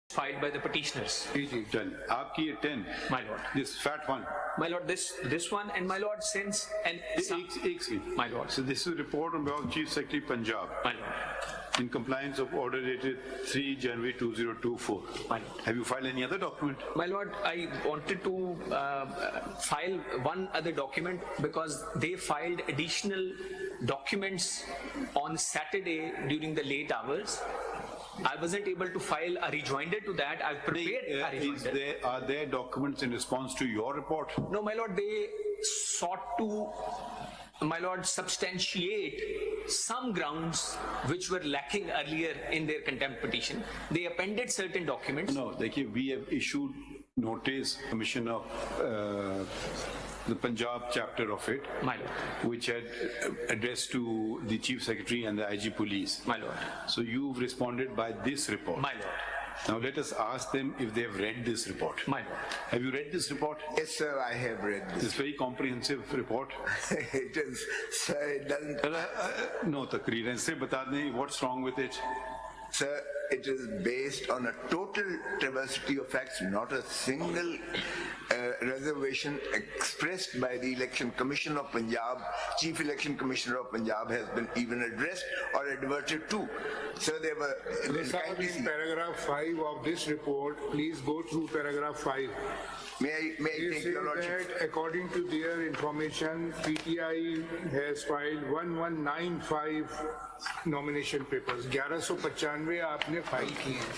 filed by the petitioners. 10. Aapki ye 10. My lord. This fat one. My lord, this one, and my lord, since and my lord. So this is a report on behalf of Chief Secretary Punjab. My lord. In compliance of order dated 3 January 2024. My lord. Have you filed any other document? My lord, I wanted to file one other document because they filed additional documents on Saturday during the late hours. I wasn't able to file a rejoinder to that. I've prepared a rejoinder. Are there documents in response to your report? No, my lord, they sought to, my lord, substantiate some grounds which were lacking earlier in their contempt petition. They appended certain documents. No, we have issued notice, Commission of the Punjab chapter of it, my lord, which had addressed to the Chief Secretary and the IG Police. My lord. So you've responded by this report. My lord. Now let us ask them if they have read this report. My lord. Have you read this report? Yes, sir, I have read this. It's a very comprehensive report. It is, sir, it doesn't... No, Takreer, say bata dein, what's wrong with it? Sir, it is based on a total diversity of facts, not a single reservation expressed by the Election Commission of Punjab. Chief Election Commissioner of Punjab has been even addressed or adverted to. Sir, they were... In paragraph 5 of this report, please go through paragraph 5. May I take your lordship? That according to their information, PTI has filed 1195 nomination papers. 1195 आपने file किए हैं.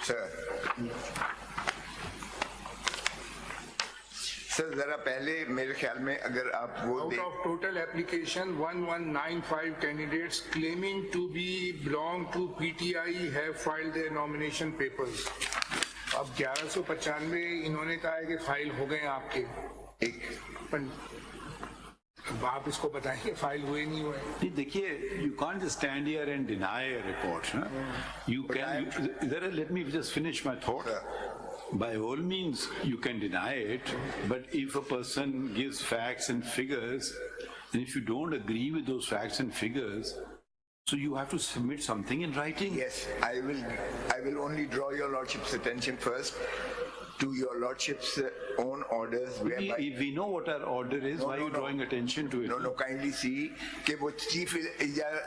Sir. Sir जरा पहले मेरे ख्याल में अगर आप वो out of total application 1195 candidates claiming to be belong to PTI have filed their nomination papers. अब 1195 इन्होंने कहा है कि फाइल हो गए आपके. आप इसको बताएंगे फाइल हुए नहीं हुए. देखिए, you can't just stand here and deny a report. You can. Let me just finish my thought. By all means, you can deny it, but if a person gives facts and figures, and if you don't agree with those facts and figures, so you have to submit something in writing. Yes, I will only draw your lordship's attention first to your lordship's own orders. If we know what our order is, why are you drawing attention to it? No, kindly see कि वो chief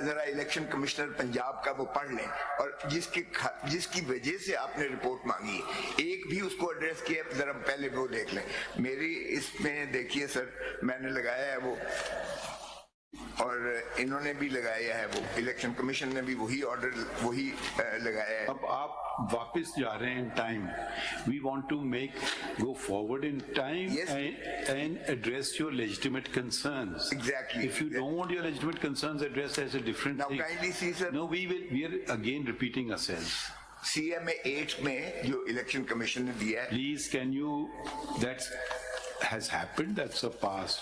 जरा election commissioner Punjab का वो पढ़ लें और जिसकी वजह से आपने रिपोर्ट मांगी एक भी उसको एड्रेस किया जरा पहले वो देख लें. मेरी इसमें देखिए सर मैंने लगाया है वो और इन्होंने भी लगाया है वो इलेक्शन कमीशन ने भी वही ऑर्डर वही लगाया है. अब आप वापस जा रहे हैं time. We want to go forward in time and address your legitimate concerns. Exactly. If you don't want your legitimate concerns addressed as a different now thing. Now kindly see sir. No, we are again repeating ourselves. CMA 8 में जो election commission ने दिया है. Please can you has happened, that's a past.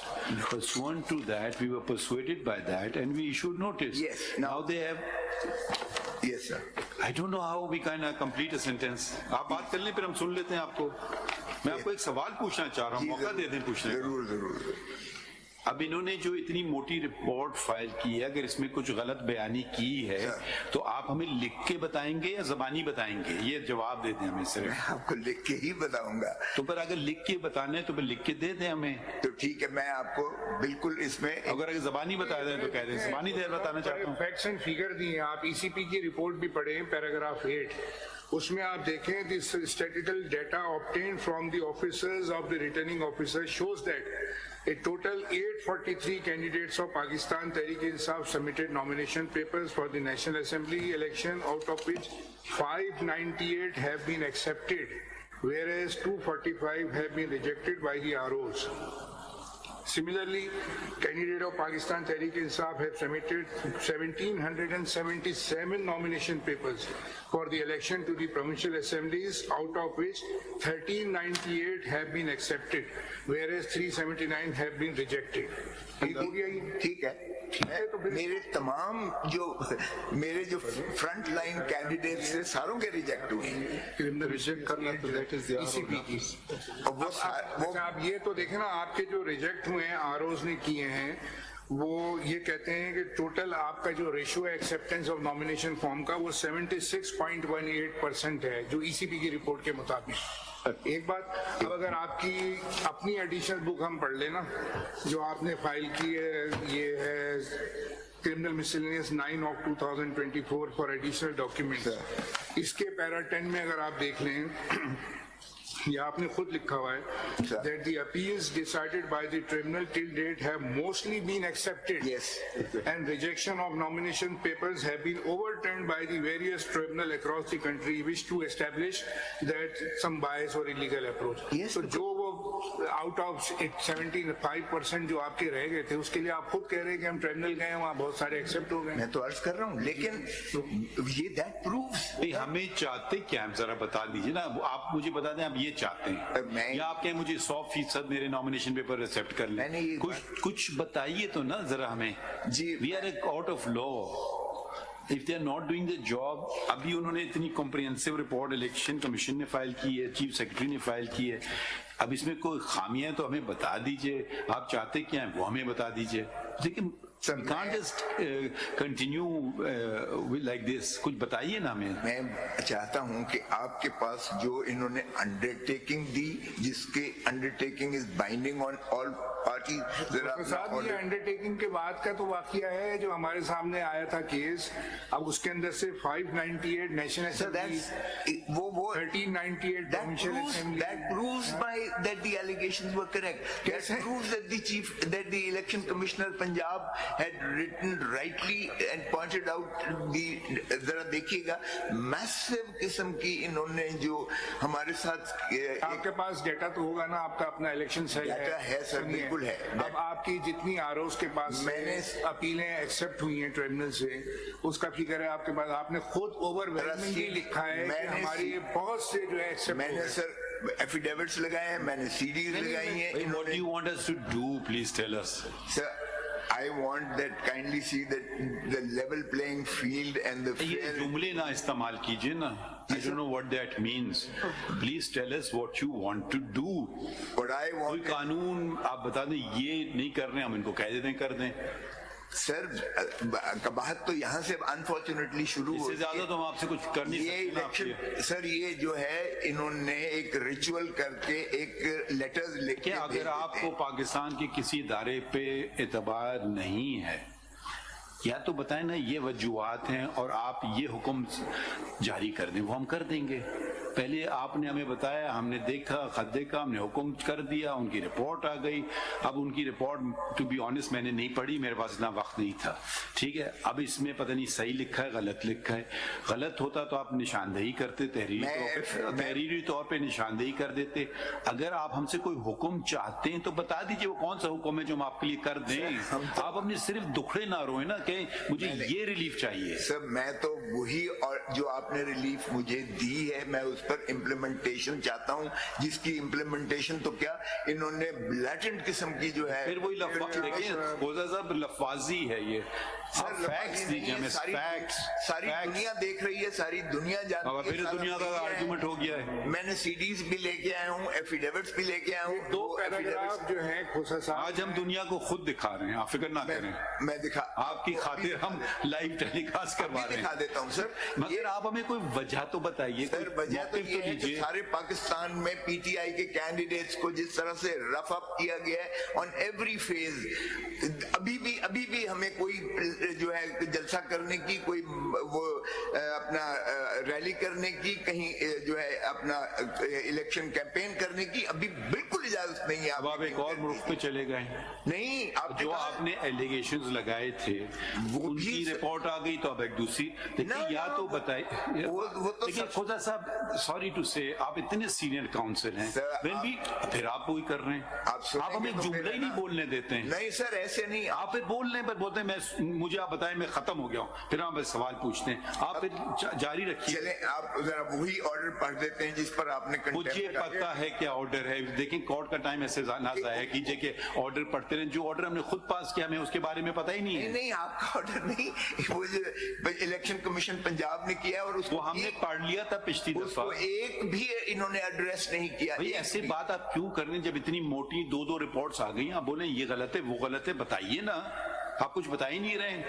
Pursuant to that, we were persuaded by that and we issued notice. Yes. Now they have... Yes, sir. I don't know how we can complete a sentence. आप बात कर लें फिर हम सुन लेते हैं आपको. मैं आपको एक सवाल पूछना चाह रहा हूँ, मौका दे दें पूछने का. जरूर. अब इन्होंने जो इतनी मोटी रिपोर्ट फाइल की है, अगर इसमें कुछ गलत बयानी की है तो आप हमें लिख के बताएंगे या जबानी बताएंगे? ये जवाब दे दें हमें सिर्फ. मैं आपको लिख के ही बताऊंगा. तो पर अगर लिख के बताने तो फिर लिख के दे दें हमें. तो ठीक है, मैं आपको बिल्कुल इसमें अगर जबानी बता दें तो कह दें जबानी देर बताना चाहता हूँ. फैक्ट्स एंड फिगर दिए आप. ECP की रिपोर्ट भी पढ़े पैराग्राफ 8. उसमें आप देखें this statistical data obtained from the officers of the returning officer shows that a total 843 candidates of Pakistan Tehreek-e-Insaf submitted nomination papers for the National Assembly election, out of which 598 have been accepted, whereas 245 have been rejected by the ROs. Similarly, candidates of Pakistan Tehreek-e-Insaf have submitted 1,777 nomination papers for the election to the provincial assemblies, out of which 1,398 have been accepted, whereas 379 have been rejected. ठीक है. मेरे तमाम मेरे जो front line candidates थे सारों के reject हुए. रिजेक्ट करना तो दैट इज द ECP की. वो आप ये तो देखें ना, आपके जो रिजेक्ट हुए हैं ROs ने किए हैं वो ये कहते हैं कि टोटल आपका जो रेशियो है एक्सेप्टेंस ऑफ नॉमिनेशन फॉर्म का वो 76.18% है जो ईसीपी की रिपोर्ट के मुताबिक। एक बात, अब अगर आपकी अपनी एडिशनल बुक हम पढ़ लेना जो आपने फाइल की है, ये है criminal miscellaneous 9 of 2024 for additional documents. इसके पैरा 10 में अगर आप देख लें या आपने खुद लिखा हुआ है that the appeals decided by the tribunal till date have mostly been accepted. Yes. And rejection of nomination papers have been overturned by the various tribunal across the country which to establish that some bias or illegal approach. Yes. So जो वो out of 75% जो आपके रह गए थे उसके लिए आप खुद कह रहे हैं कि हम ट्रिब्यूनल गए वहाँ बहुत सारे एक्सेप्ट हो गए। मैं तो अर्ज कर रहा हूँ, लेकिन ये that proves हमें चाहते क्या, हम जरा बता दीजिए ना, आप मुझे बता दें आप ये चाहते हैं या आप कहें मुझे 100% मेरे नॉमिनेशन पेपर एक्सेप्ट कर लें, कुछ बताइए तो ना जरा हमें जी। We are a court of law, if they are not doing the job. अभी उन्होंने इतनी कॉम्प्रिहेंसिव रिपोर्ट इलेक्शन कमीशन ने फाइल की है, चीफ सेक्रेटरी ने फाइल की है, अब इसमें कोई खामियां तो हमें बता दीजिए, आप चाहते क्या हैं वो हमें बता दीजिए। लेकिन we can't just continue like this, कुछ बताइए ना हमें। मैं चाहता हूं कि आपके पास जो इन्होंने अंडरटेकिंग दी, जिसके undertaking is binding on all party, साथ ये अंडरटेकिंग के बाद का तो वाकया है जो हमारे सामने आया था केस, अब उसके अंदर से 598 नेशनल असेंबली, वो 1398 provincial assembly, that proves by that the allegations were correct. That proves that the election commissioner Punjab had written rightly and pointed out the, जरा देखिएगा मैसिव किस्म की इन्होंने जो हमारे साथ आपके पास डेटा तो होगा ना, आपका अपना इलेक्शन सेल डेटा है सर, बिल्कुल है। अब आपकी जितनी आरओस के पास मैंने अपीलें एक्सेप्ट हुई हैं ट्रिब्यूनल से, उसका फिगर है आपके पास, आपने खुद ओवरवेलमिंगली लिखा है कि हमारी बहुत से जो है एक्सेप्ट। मैंने सर एफिडेविट्स लगाए हैं, मैंने सीडीज लगाई हैं। What do you want us to do? Please tell us. Sir, I want that kindly see that the level playing field and the ये जुमले ना इस्तेमाल कीजिए ना। I don't know what that means. Please tell us what you want to do. What I want. कोई कानून आप बता दें ये नहीं कर रहे, हम इनको कह देते हैं कर दें। सर कबाहत तो यहाँ से अनफॉर्चुनेटली शुरू हो, इससे ज्यादा तो हम आपसे कुछ कर नहीं सकते। ये इलेक्शन सर, ये जो है इन्होंने एक रिचुअल करके एक लेटर्स लिख के, अगर आपको पाकिस्तान के किसी इदारे पे एतबार नहीं है या तो बताएं ना ये वजूहात हैं और आप ये हुक्म जारी कर दें, वो हम कर देंगे। पहले आपने हमें बताया, हमने देखा, खत देखा, हमने हुक्म कर दिया, उनकी रिपोर्ट आ गई। अब उनकी रिपोर्ट टू बी ऑनेस्ट मैंने नहीं पढ़ी, मेरे पास इतना वक्त नहीं था, ठीक है। अब इसमें पता नहीं सही लिखा है गलत लिखा है, गलत होता तो आप निशानदेही करते, तहरीरी तौर पे निशानदेही कर देते। अगर आप हमसे कोई हुक्म चाहते हैं तो बता दीजिए वो कौन सा हुक्म है जो हम आपके लिए कर दें। आप अपने सिर्फ दुखड़े ना रोए ना कि मुझे ये रिलीफ चाहिए। सर मैं तो वही, और जो आपने रिलीफ मुझे दी है मैं उस पर इम्प्लीमेंटेशन चाहता हूँ, जिसकी इम्प्लीमेंटेशन तो क्या इन्होंने ब्लैटेंट किस्म की जो है, फिर वही देखिए खोजा साहब लफाजी है ये। फैक्ट्स दीजिए हमें, फैक्ट्स। सारी दुनिया देख रही है, सारी दुनिया जानती है, फिर दुनिया का आर्गुमेंट हो गया है। मैंने सीडीज भी लेके आया हूँ, एफिडेविट्स भी लेके आया हूँ। दो पैराग्राफ जो है खोसा साहब, आज हम दुनिया को खुद दिखा रहे हैं, आप फिक्र ना करें। मैं दिखा आपकी खातिर हम लाइव टेलीकास्ट करवा रहे हैं, दिखा देता हूँ सर। मगर आप हमें कोई वजह तो बताइए। सर वजह तो ये है कि सारे पाकिस्तान में पीटीआई के कैंडिडेट्स को जिस तरह से रफ अप किया गया है ऑन एवरी फेज, अभी भी हमें कोई जो है जलसा करने की, कोई वो अपना रैली करने की, कहीं जो है अपना इलेक्शन कैंपेन करने की अभी बिल्कुल इजाजत नहीं है। आप एक और मुल्क पे चले गए नहीं, आप जो आपने एलिगेशंस लगाए थे उनकी रिपोर्ट आ गई तो अब एक दूसरी देखिए, या तो बताइए। देखिए खोजा साहब, सॉरी टू से आप इतने सीनियर काउंसिल हैं, फिर आप वही कर रहे हैं, आप हमें जुमला ही नहीं बोलने देते हैं। नहीं सर ऐसे नहीं, आप फिर बोलने पर बोलते हैं मुझे आप बताएं मैं खत्म हो गया हूँ, फिर आप सवाल पूछते हैं, आप फिर जारी रखिए। चले आप जरा वही ऑर्डर पढ़ देते हैं जिस पर आपने मुझे पता है क्या ऑर्डर है। देखिए कोर्ट का टाइम ऐसे ना जाया कीजिए कि ऑर्डर पढ़ते रहे, जो ऑर्डर हमने खुद पास किया हमें उसके बारे में पता ही नहीं है। नहीं आपका ऑर्डर नहीं, वो जो इलेक्शन कमीशन पंजाब ने किया और उसको हमने पढ़ लिया था पिछली दफा, एक भी इन्होंने एड्रेस नहीं किया। भाई ऐसी बात आप क्यों कर रहे हैं जब इतनी मोटी दो रिपोर्ट्स आ गई, आप बोले ये गलत है वो गलत है, बताइए ना। आप कुछ बता ही नहीं रहे हैं।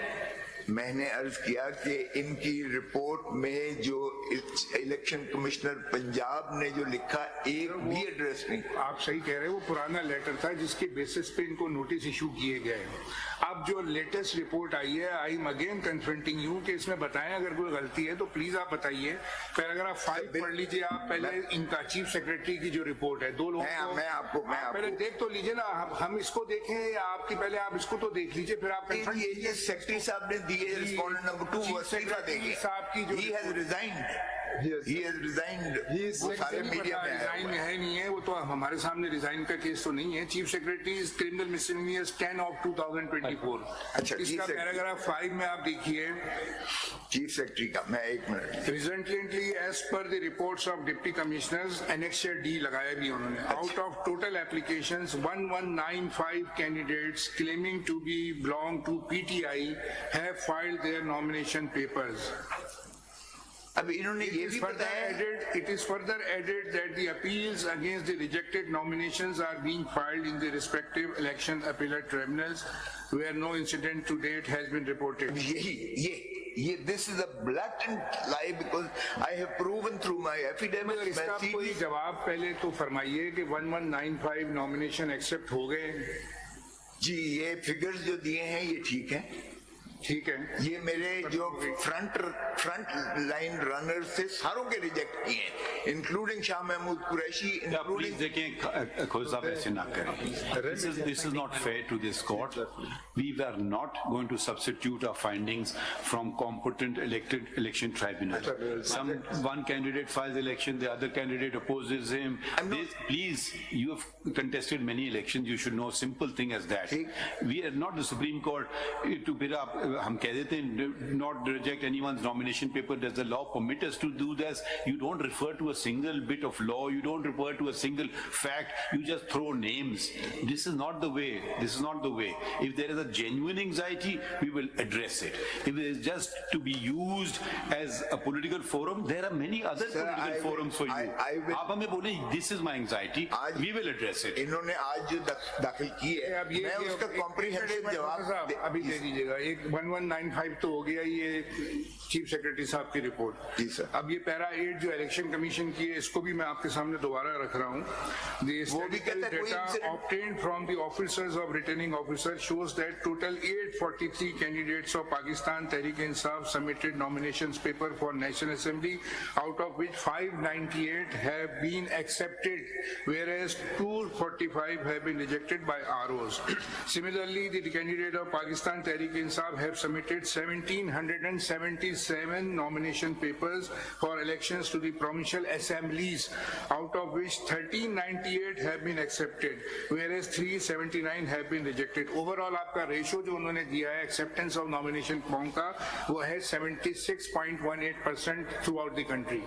मैंने अर्ज किया कि इनकी रिपोर्ट में जो इलेक्शन कमिश्नर पंजाब ने जो लिखा एक भी एड्रेस नहीं। आप सही कह रहे हैं, वो पुराना लेटर था जिसके बेसिस पे इनको नोटिस इशू किए गए। अब जो लेटेस्ट रिपोर्ट आई है, I am again confronting you कि इसमें बताएं अगर कोई गलती है तो प्लीज आप बताइए। पैराग्राफ 5 पढ़ लीजिए आप पहले, इनका चीफ सेक्रेटरी की जो रिपोर्ट है, 2 लोगों को मैं आपको पहले देख तो लीजिए ना, हम इसको देखें या आपकी पहले आप इसको तो देख लीजिए, फिर आप ये सेक्रेटरी साहब ने दिए रिस्पोंडेंट नंबर 2 वसीफा देंगे। साहब की जो he has resigned वो सारे मीडिया में रिजाइन है नहीं है, वो तो हमारे सामने रिजाइन का केस तो नहीं है। Chief secretary is criminal miscellaneous 10 of 2024। अच्छा, इसका पैराग्राफ 5 में आप देखिए चीफ सेक्रेटरी का, मैं 1 minute. Recently, as per the reports of deputy commissioners, annexure D लगाया भी उन्होंने। Out of total applications, 1195 candidates claiming to be belong to PTI have filed their nomination papers. अब इन्होंने ये भी बताया, It is further added that the appeals against the rejected nominations are being filed in the respective election appellate tribunals, where no incident to date has been reported. ये this is a blatant lie because I have proven through my affidavit। इसका कोई जवाब पहले तो फरमाइए कि 1195 nomination accept हो गए। जी, ये फिगर्स जो दिए हैं ये ठीक है, ठीक है। ये मेरे जो फ्रंट लाइन रनर्स थे सारों के रिजेक्ट किए हैं, इंक्लूडिंग शाह महमूद कुरैशी, प्लीज देखें खोसा साहब ऐसे ना करें। This is not fair to this court. We were not going to substitute our findings from competent election tribunal. One candidate files election, the other candidate opposes him. Please, you have contested many elections. You should know a simple thing as that. We are not the Supreme Court to be up. हम कह देते हैं not reject anyone's nomination paper. Does the law permit us to do this? You don't refer to a single bit of law. You don't refer to a single fact. You just throw names. This is not the way. This is not the way. If there is a genuine anxiety, we will address it. If it is just to be used as a political forum, there are many other political forums for you. आप हमें बोले this is my anxiety. We will address it. इन्होंने आज जो दाखिल की है, मैं उसका कॉम्प्रिहेंसिव जवाब अभी दे दीजिएगा। एक 1195 तो हो गया ये चीफ सेक्रेटरी साहब की रिपोर्ट। जी सर। अब ये पैरा 8 जो इलेक्शन कमीशन की है, इसको भी मैं आपके सामने दोबारा रख रहा हूँ। वो भी कहता है कोई data obtained from the officers of returning officer shows that total 843 candidates of Pakistan Tehreek-e-Insaf submitted nominations paper for National Assembly, out of which 598 have been accepted, whereas 245 have been rejected by ROs. Similarly, the candidate of Pakistan Tehreek-e-Insaf have submitted 1777 nomination papers for elections to the provincial assemblies, out of which 1398 have been accepted, whereas 379 have been rejected. Overall आपका ratio जो उन्होंने दिया है acceptance of nomination form का, वो है 76.18% through out the country.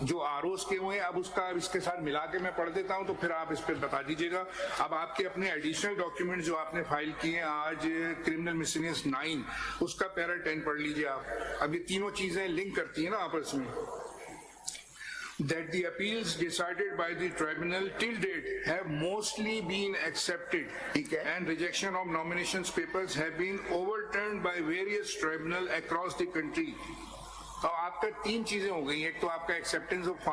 जो आरओस के हुए, अब उसका इसके साथ मिला के मैं पढ़ देता हूं तो फिर आप इस पर बता दीजिएगा। अब आपके अपने एडिशनल डॉक्यूमेंट जो आपने फाइल किए हैं आज, क्रिमिनल मिसलेनियस 9, उसका पैरा 10 पढ़ लीजिए आप। अब ये तीनों चीजें लिंक करती है ना आपस में। That the appeals decided by the tribunal till date have mostly been accepted, and rejection of nominations papers have been overturned by various tribunals across the country. तो आपका 3 चीजें हो गई। एक तो आपका एक्सेप्टेंस ऑफ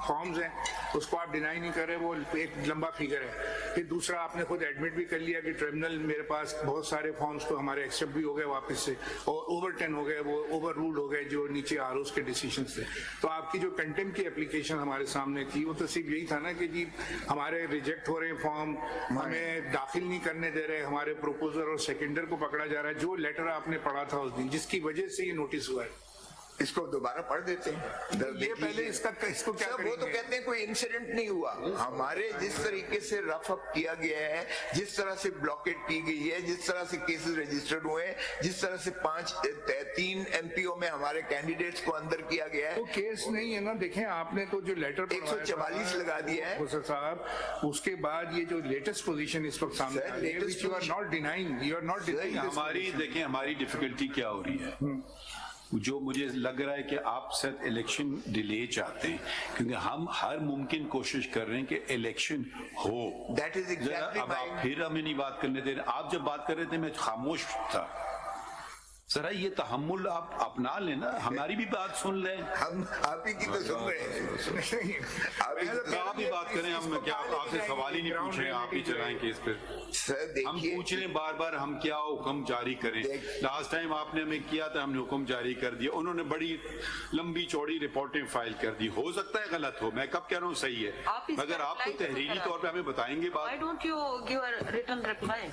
फॉर्म्स है, उसको आप डिनाई नहीं कर रहे, वो एक लंबा फिगर है। फिर दूसरा आपने खुद एडमिट भी कर लिया कि ट्रिब्यूनल मेरे पास बहुत सारे फॉर्म्स तो हमारे एक्सेप्ट भी हो गए वापस से, और ओवरटर्न हो गए, वो ओवर रूल्ड हो गए जो नीचे आरओस के डिसीजंस थे। तो आपकी जो कंटेम्प्ट की एप्लीकेशन हमारे सामने थी, वो तो सिर्फ यही था ना कि जी हमारे रिजेक्ट हो रहे हैं फॉर्म, हमें दाखिल नहीं करने दे रहे, हमारे प्रोपोजर और सेकेंडर को पकड़ा जा रहा है, जो लेटर आपने पढ़ा था उस दिन, जिसकी वजह से ये नोटिस हुआ है। इसको दोबारा पढ़ देते हैं। ये पहले इसको क्या वो तो कहते हैं कोई इंसिडेंट नहीं हुआ। हमारे जिस तरीके से रफ अप किया गया है, जिस तरह से ब्लॉकेट की गई है, जिस तरह से केसेस रजिस्टर्ड हुए हैं, जिस तरह से 3 एमपीओ में हमारे कैंडिडेट्स को अंदर किया गया है, तो केस नहीं है ना। देखें आपने तो जो लेटर 144 लगा दिया है साहब, उसके बाद ये जो लेटेस्ट पोजीशन इस वक्त सामने आ रही है, which you are not denying, you are not denying। हमारी देखें हमारी डिफिकल्टी क्या हो रही है। जो मुझे लग रहा है कि आप सर इलेक्शन डिले चाहते हैं, क्योंकि हम हर मुमकिन कोशिश कर रहे हैं कि इलेक्शन हो। That is exactly अब आप फिर हमें नहीं बात करने दे रहे। आप जब बात कर रहे थे मैं खामोश था। जरा ये तहम्मुल आप अपना लेना, हमारी भी बात सुन लें। हम आप ही की तो सुन रहे हैं। आप ही बात करें, हम क्या आपसे सवाल ही नहीं पूछ रहे, आप ही चलाएं केस पर। सर हम देखिए, पूछ रहे हैं बार बार हम क्या हुक्म जारी करें। लास्ट टाइम आपने हमें किया था, हमने हुक्म जारी कर दिया, उन्होंने बड़ी लंबी चौड़ी रिपोर्टें फाइल कर दी। हो सकता है गलत हो, मैं कब कह रहा हूँ सही है, मगर आप तो तहरीरी तौर पे हमें बताएंगे बात। Why don't you give a written reply?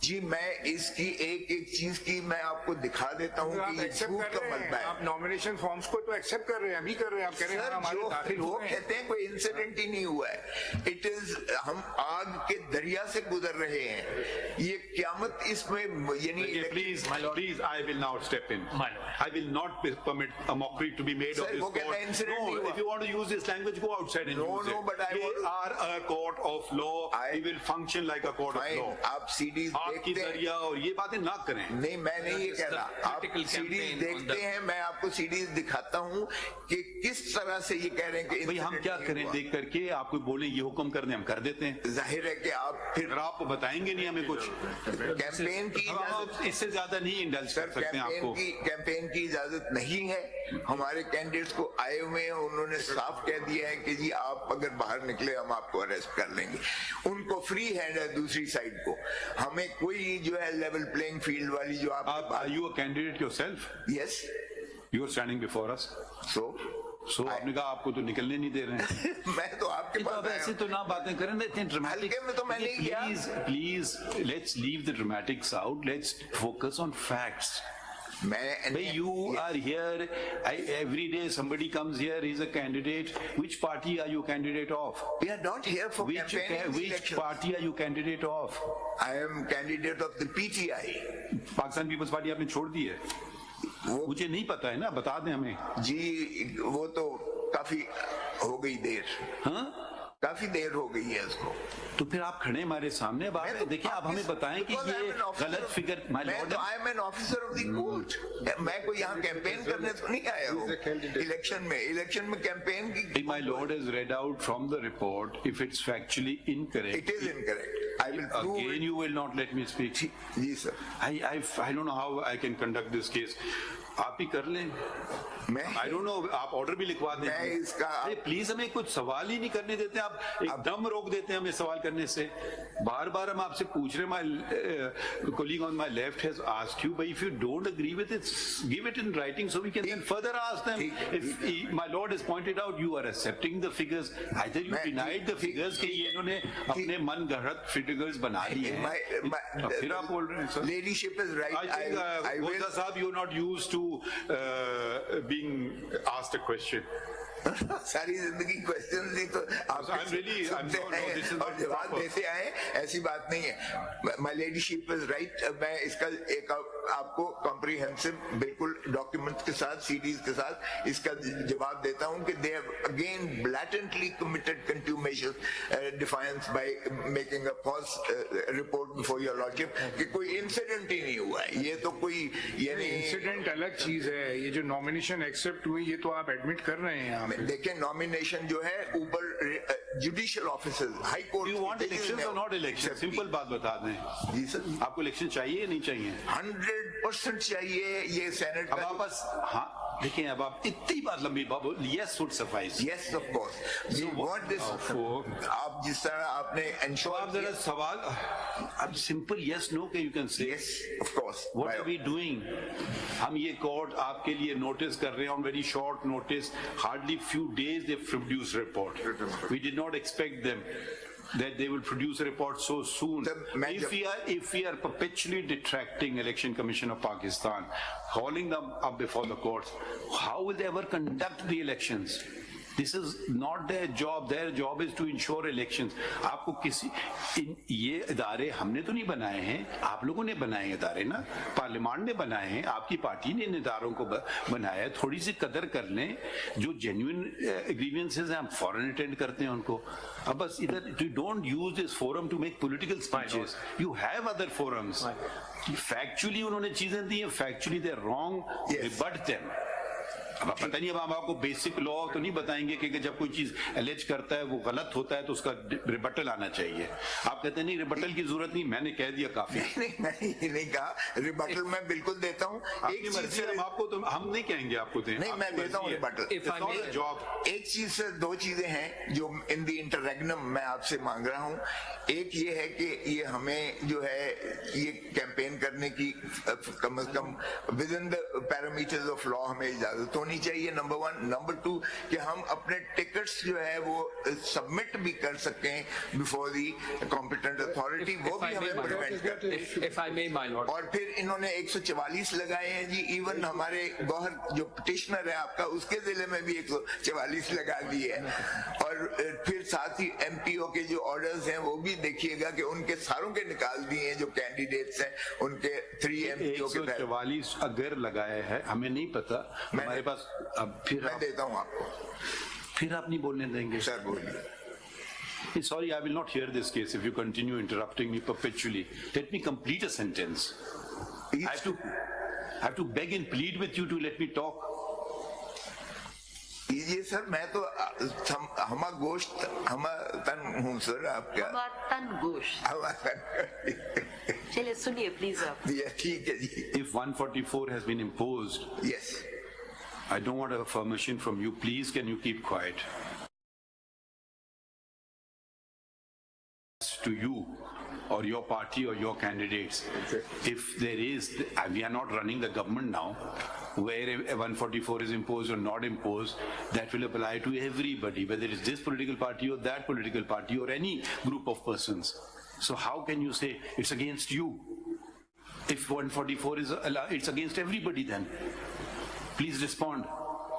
जी मैं इसकी एक एक चीज की मैं आपको दिखा देता हूँ आप कि ये एक्सेप्ट झूठ कर का रहे हैं, मलबा है। आप नॉमिनेशन फॉर्म्स को तो एक्सेप्ट कर रहे हैं, हम ही कर रहे हैं। आप कह रहे हैं सर हमारे दाखिल वो हुए हैं। कहते हैं कोई इंसिडेंट ही नहीं हुआ है। इट इज हम आग के दरिया से गुजर रहे हैं। ये क्यामत इसमें यानी Please, I will now step in. I will not permit a mockery to be made Sir, of this वो कहता है court. incident नहीं No, हुआ। if you want to use this language, go outside and No, use no, it. but I We want to- are a court of law. We will function like a court of fine, law. आप CDs आग की देखते हैं। दरिया और ये बातें ना करें। नहीं मैं नहीं ये कह रहा, आप Political सीडीज campaign on देखते the- हैं, मैं आपको सीडीज दिखाता हूँ कि किस तरह से ये कह रहे हैं कि भाई हम incident क्या नहीं करें, हुआ। देख करके आपको बोले ये हुक्म कर दें, हम कर देते हैं। जाहिर है कि आप फिर अगर आप बताएंगे नहीं हमें कुछ, कैंपेन की अब इजाजत आप इससे ज्यादा नहीं इंडल्ज सर कर सकते हैं आपको। कैंपेन की इजाजत नहीं है। हमारे कैंडिडेट्स को आए हुए हैं, उन्होंने साफ कह दिया है कि जी आप अगर बाहर निकले हम आपको अरेस्ट कर लेंगे। उनको फ्री हैंड है दूसरी साइड को, हमें कोई जो है लेवल प्लेइंग फील्ड वाली जो आप Are you a candidate yourself? Yes You are standing before us. So आपने कहा आपको तो निकलने नहीं दे रहे हैं। मैं तो आपके तो पास अब आया ऐसे हूं। तो ना बातें करें ना, इतने ड्रामेटिक। हल्के में तो मैं नहीं किया। Please, let's leave the dramatics out. Let's focus on facts. मैं You are here. Every day somebody comes here. He's a candidate. Which party are you candidate of? We are not here for campaigning Which elections. party are you candidate of? I am candidate of the PTI. Pakistan People's Party आपने छोड़ दी है। वो मुझे नहीं पता है ना, बता दें हमें। जी वो तो काफी हो गई देर, हाँ, काफी देर हो गई है उसको। तो फिर आप खड़े हमारे सामने बात मैं तो देखिए, आप हमें बताएं कि because I am ये an officer गलत of- फिगर। माय मैं लॉर्ड, तो I am an officer of the court. मैं कोई यहाँ कैंपेन करने तो नहीं आया हूँ। इलेक्शन में कैंपेन की my lord has read out from the report. If it's factually incorrect, it is incorrect. I will prove again you will not let me speak. जी sir. I don't know how I can conduct this case. आप ही कर लें। मैं I don't know, आप order भी लिखवा दें। मैं इसका- प्लीज हमें कुछ सवाल ही नहीं करने देते आप, एकदम रोक देते हैं हमें सवाल करने से। बार बार हम आपसे पूछ रहे हैं। My colleague on my left has asked you, but if you don't agree with it, give it in writing so we can then further ask them. If my lord has pointed out you are accepting the figures, either you denied the figures कि ये इन्होंने अपने मन गढ़त figures बना लिए हैं, फिर आप बोल रहे हैं sir. Leadership is I think right. Khosa साहब, you're not used to being asked a question. सारी जिंदगी क्वेश्चन ही तो आप I'm really- I'm सुनते no, no, this is हैं not और जवाब proper. देते आए, ऐसी बात नहीं है। My leadership is right. मैं इसका एक आपको कॉम्प्रिहेंसिव बिल्कुल डॉक्यूमेंट्स के साथ, सीडीज के साथ इसका जवाब देता हूं कि they have again blatantly committed contumacious defiance by making a false report before your lordship कि कोई इंसिडेंट ही नहीं हुआ है। ये तो कोई यानी इंसिडेंट अलग चीज है, ये जो नॉमिनेशन एक्सेप्ट हुई ये तो आप एडमिट कर रहे हैं यहाँ पे। देखें नॉमिनेशन जो है ऊपर judicial officers, high court. You want elections or not elections? Simple बात बता दें। जी सर, आपको इलेक्शन चाहिए या नहीं चाहिए? 100% चाहिए। ये सेनेट अब आप बस, हाँ देखिए, अब आप इतनी बात लंबी बात बोल, yes would suffice. Yes of course we want this. आप जिस तरह आपने तो एंश्योर आप जरा सवाल, अब सिंपल yes no के you can say. Yes of course. What are we doing? हम ये कोर्ट आपके लिए नोटिस कर रहे हैं on very short notice. Hardly few days they produced report. We did not expect them that they will produce a report so soon. If we are perpetually detracting Election Commission of Pakistan, hauling them up before the courts, how will they ever conduct the elections? This is not their job. Their job is to ensure elections. आपको किसी ये इदारे हमने तो नहीं बनाए हैं, आप लोगों ने बनाए इदारे ना, पार्लियामेंट ने बनाए हैं, आपकी पार्टी ने इन इदारों को बनाया है. थोड़ी सी कदर कर लें. जो जेन्युइन ग्रीवेंसेस हैं हम फौरन अटेंड करते हैं उनको. अब बस इधर you don't use this forum to make political speeches. You have other forums. Factually उन्होंने चीजें दी हैं, factually they're wrong. Rebut them. अब पता नहीं, अब हम आपको बेसिक लॉ तो नहीं बताएंगे कि जब कोई चीज एलेज करता है वो गलत होता है तो उसका रिबटल आना चाहिए. आप कहते हैं नहीं रिबटल की जरूरत नहीं, मैंने कह दिया काफी. नहीं मैंने ये नहीं कहा, रिबटल मैं बिल्कुल देता हूँ. एक चीज से हम आपको तो हम नहीं कहेंगे आपको दें. नहीं मैं देता हूँ रिबटल. जॉब एक चीज से दो चीजें हैं जो इन दी इंटररेग्नम मैं आपसे मांग रहा हूँ. एक ये है कि ये हमें जो है ये कैंपेन करने की कम से come with in the parameters of law हमें इजाजत होनी चाहिए. नंबर 1. नंबर 2 कि हम अपने टिकट्स जो है वो सबमिट भी कर सकें बिफोर द कॉम्पिटेंट अथॉरिटी. वो भी हमें प्रिवेंट करते हैं. और फिर इन्होंने 144 लगाए हैं जी. इवन हमारे गौहर जो पिटिशनर है आपका, उसके जिले में भी 144 लगा दिए है. और फिर साथ ही एमपीओ के जो ऑर्डर्स हैं वो भी देखिएगा कि उनके सारों के निकाल दिए हैं जो कैंडिडेट्स हैं उनके 3 एमपीओ के. 144 अगर लगाया है हमें नहीं पता, हमारे पास. अब फिर मैं देता हूं आपको. फिर आप नहीं बोलने देंगे. सर बोलिए. Sorry, I will not hear this case if you continue interrupting me perpetually. Let me complete a sentence. I have to beg and plead with you to let me talk. ये sir मैं तो हमा गोश्त हमा तन हूँ sir आपका. तन गोश्त. चलिए सुनिए प्लीज आप. ठीक है जी. If 144 has been imposed, yes, I don't want a permission from you. Please, can you keep quiet? To you or your party or your candidates, if there is, we are not running the government now, where a 144 is imposed or not imposed, that will apply to everybody, whether it's this political party or that political party or any group of persons. So how can you say it's against you? If 144 is allowed, it's against everybody then. Please respond.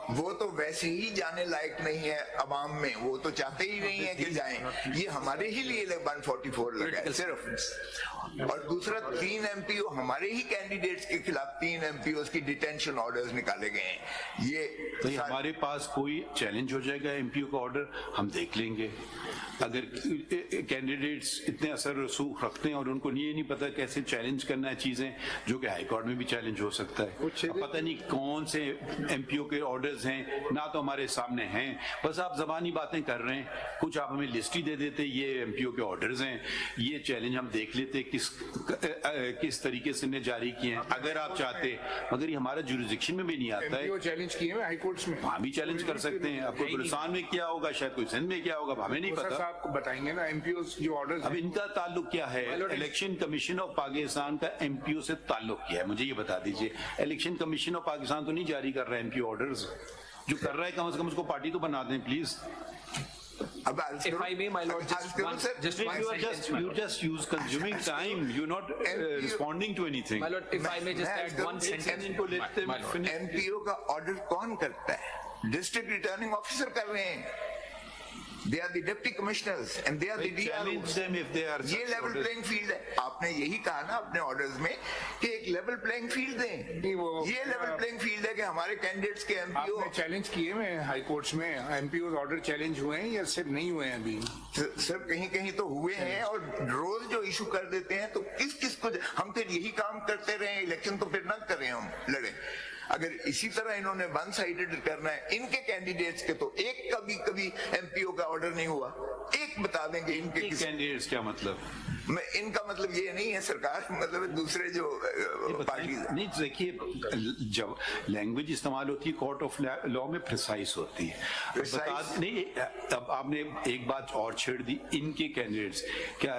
वो तो वैसे ही जाने लायक नहीं है अवाम में. वो तो चाहते ही नहीं है कि जाएं. ये हमारे ही लिए 144 लगा है सिर्फ. और दूसरा 3 एमपीओ हमारे ही कैंडिडेट्स के खिलाफ 3 एमपीओ की डिटेंशन ऑर्डर्स निकाले गए हैं. ये तो हमारे पास कोई चैलेंज हो जाएगा एमपीओ का ऑर्डर, हम देख लेंगे. अगर कैंडिडेट्स इतने असर रसूख रखते हैं और उनको ये नहीं पता कैसे चैलेंज करना है चीजें, जो कि हाई कोर्ट में भी चैलेंज हो सकता है. पता नहीं कौन से एमपीओ के ऑर्डर्स हैं, ना तो हमारे सामने हैं. बस आप जबानी बातें कर रहे हैं. कुछ आप हमें लिस्ट ही दे देते, ये एमपीओ के ऑर्डर्स हैं, ये चैलेंज हम देख लेते किस तरीके से ने जारी किए हैं अगर आप चाहते. मगर ये हमारा जुरिसडिक्शन में भी नहीं आता है. चैलेंज किए हैं हाई कोर्ट्स में. वहाँ भी चैलेंज कर सकते हैं. आपको बलूचिस्तान में क्या होगा, शायद कोई सिंध में क्या होगा, हमें नहीं पता. आपको बताएंगे ना एमपीओ जो ऑर्डर्स. अब इनका ताल्लुक क्या है? इलेक्शन कमीशन ऑफ पाकिस्तान का एमपीओ से ताल्लुक क्या है, मुझे ये बता दीजिए. इलेक्शन कमीशन ऑफ पाकिस्तान तो नहीं जारी कर रहा है एमपीओ ऑर्डर्स. जो कर रहा है कम से कम उसको पार्टी तो बना दें please. If I may, my lord, you just use consuming time. You're not responding to anything. My lord, if I may just add one sentence. MPO का ऑर्डर कौन करता है? डिस्ट्रिक्ट रिटर्निंग ऑफिसर कर रहे हैं. They are the deputy commissioners and they are the challenge them if they are. ये level playing field है. आपने यही कहा ना अपने ऑर्डर्स में कि एक लेवल प्लेइंग फील्ड दें. ये लेवल प्लेइंग फील्ड है कि हमारे कैंडिडेट्स के एमपीओ. आपने चैलेंज किए हैं हाई कोर्ट्स में, एमपीओ ऑर्डर चैलेंज हुए हैं या सिर्फ नहीं हुए हैं अभी? सर कहीं कहीं तो हुए हैं और रोज जो इशू कर देते हैं. तो किस किस को हम फिर यही काम करते रहे, इलेक्शन तो फिर न करें, हम लड़े. अगर इसी तरह इन्होंने वन साइडेड करना है इनके कैंडिडेट्स के, तो एक कभी एमपीओ का ऑर्डर नहीं हुआ. एक बता देंगे इनके कैंडिडेट्स क्या मतलब? इनका मतलब ये नहीं है सरकार, मतलब दूसरे जो पार्टी. नहीं देखिए, जब लैंग्वेज इस्तेमाल होती है कोर्ट ऑफ लॉ में प्रिसाइज होती है. नहीं, अब आपने एक बात और छेड़ दी. इनके कैंडिडेट्स क्या,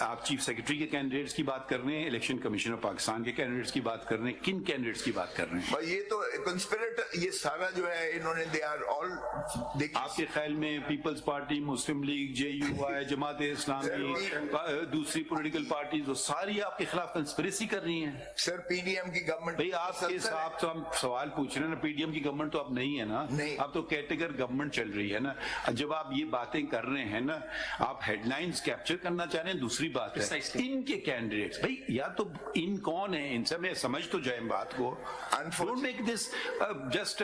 आप चीफ सेक्रेटरी के कैंडिडेट्स की बात कर रहे हैं, इलेक्शन कमीशन ऑफ पाकिस्तान के कैंडिडेट्स की बात कर रहे हैं, किन कैंडिडेट्स की बात कर रहे हैं? ये तो कंस्पिरेटर, ये सारा जो है इन्होंने दे आर ऑल. आपके ख्याल में पीपल्स पार्टी, मुस्लिम लीग, JUI, जमात इस्लामी, दूसरी दूसरी पॉलिटिकल पार्टीज वो सारी आपके खिलाफ कंस्पिरेसी कर रही हैं। सर पीडीएम की गवर्नमेंट भाई आपके साथ तो हम सवाल पूछ रहे हैं ना, पीडीएम की गवर्नमेंट तो अब नहीं है ना, नहीं। अब तो कैटेगर गवर्नमेंट चल रही है ना। जब आप ये बातें कर रहे हैं ना, आप हेडलाइंस कैप्चर करना चाह रहे हैं, दूसरी बात है इनके कैंडिडेट्स, भाई या तो इन कौन है, इनसे मैं समझ तो जाए बात को, don't make this just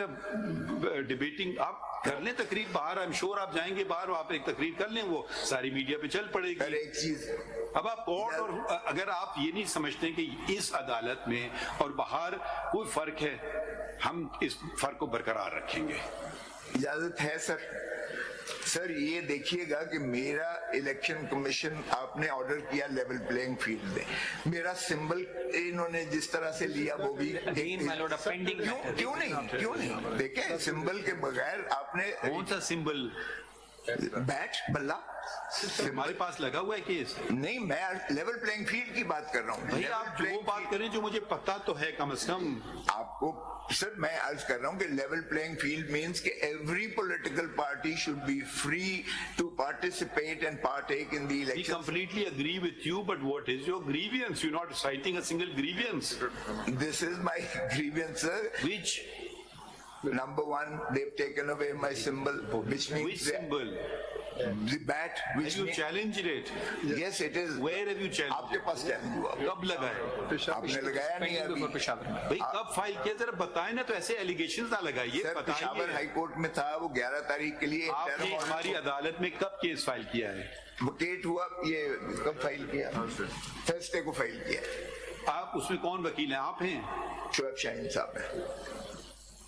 debating. आप कर लें तकरीर बाहर, आई एम श्योर आप जाएंगे बाहर, आप एक तकरीर कर लें, वो सारी मीडिया पे चल पड़ेगी। एक चीज, अब आप कोर्ट और अगर आप ये नहीं समझते कि इस अदालत में और बाहर कोई फर्क है, हम इस फर्क को बरकरार रखेंगे। इजाजत है सर। सर ये देखिएगा कि मेरा इलेक्शन कमीशन आपने ऑर्डर किया लेवल प्लेइंग फील्ड में, मेरा सिंबल इन्होंने जिस तरह से लिया वो भी क्यों नहीं देखे, सिंबल के बगैर आपने कौन सा सिंबल? बैट बल्ला हमारे पास लगा हुआ है केस। नहीं, मैं लेवल प्लेइंग फील्ड की बात कर रहा हूँ। भाई आप जो बात करें जो मुझे पता तो है कम से कम आपको सर, मैं अर्ज कर रहा हूँ कि लेवल प्लेइंग फील्ड मीन्स कि every political party should be free to participate and partake in the We election. completely agree with you, but what is your grievance? You're not citing a single grievance. This is my grievance, sir. Which Number one, they've taken away my symbol, which means symbol? the bat, Have which you means, challenged it? yes, it is. Where have you challenged आपके it? Pass challenge हुआ, कब लगा है? आपने लगाया नहीं अभी। भाई कब फाइल किया, जरा बताएं ना, तो ऐसे एलिगेशन ना लगाइए, सर पेशावर बताइए। हाई कोर्ट में था, वो 11 तारीख के लिए आपने हमारी अदालत में कब केस फाइल किया है? वकेट हुआ, ये कब फाइल किया? थर्सडे को फाइल किया। आप उसमें कौन वकील हैं? आप हैं? शोएब शाहीन साहब है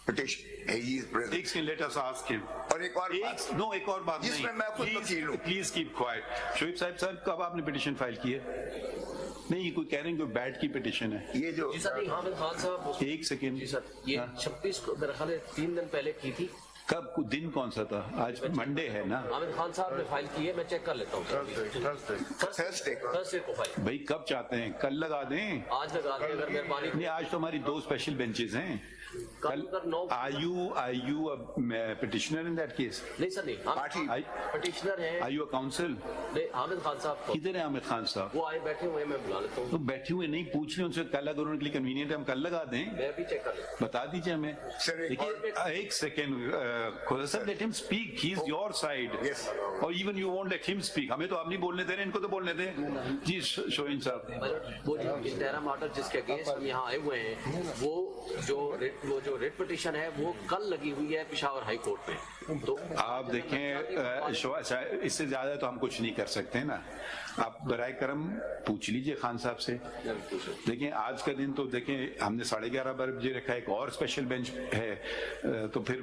पिटिशन, he is present। एक second, let us ask him. और एक और बात, नो एक और बात जिसमें मैं खुद वकील हूं। Please keep quiet. शोएब साहब कब आपने पिटिशन फाइल की है? नहीं, ये कोई कह रहे हैं कोई बैट की पिटिशन है। ये जो जी सर, नहीं, हामिद खान साहब, एक सेकंड जी सर, ये 26 को मेरे ख्याल है 3 दिन पहले की थी। कब, दिन कौन सा था? आज मंडे है ना? हामिद खान साहब ने फाइल की है, मैं चेक कर लेता हूँ। थर्सडे को फाइल। भाई कब चाहते हैं? कल लगा दें? आज लगा दें अगर मेहरबानी। नहीं, आज तो हमारी 2 स्पेशल बेंचेस हैं। कल अगर 9 Are you a petitioner in that case? नहीं सर, नहीं, हम पटिशनर हैं। Are you a counsel? नहीं, हामिद खान साहब को किधर है हामिद खान साहब? वो आए बैठे हुए हैं, मैं बुला लेता तो हूँ। बैठे हुए नहीं, पूछ रहे उनसे, कल अगर उनके लिए कन्वीनियंट है हम कल लगा दें। मैं भी चेक कर लेता बता दीजिए हमें। सर, देखिए एक second, Khosa sir, let him speak, he is your side. Yes. और even you won't let him speak. हमें तो आप नहीं बोलने दे रहे, इनको तो बोलने दें। जी शोहिन साहब। हूँ। वो जो इंटरम ऑर्डर जिसके अगेंस्ट हम यहाँ आए हुए हैं, वो जो रिट पिटिशन है वो कल लगी हुई है पेशावर हाई कोर्ट में। तो आप देखें, इससे ज्यादा तो हम कुछ नहीं कर सकते ना। आप बराए करम पूछ लीजिए खान साहब से। देखें आज का दिन तो देखें, हमने 11:30 बजे रखा, एक और स्पेशल बेंच है, तो फिर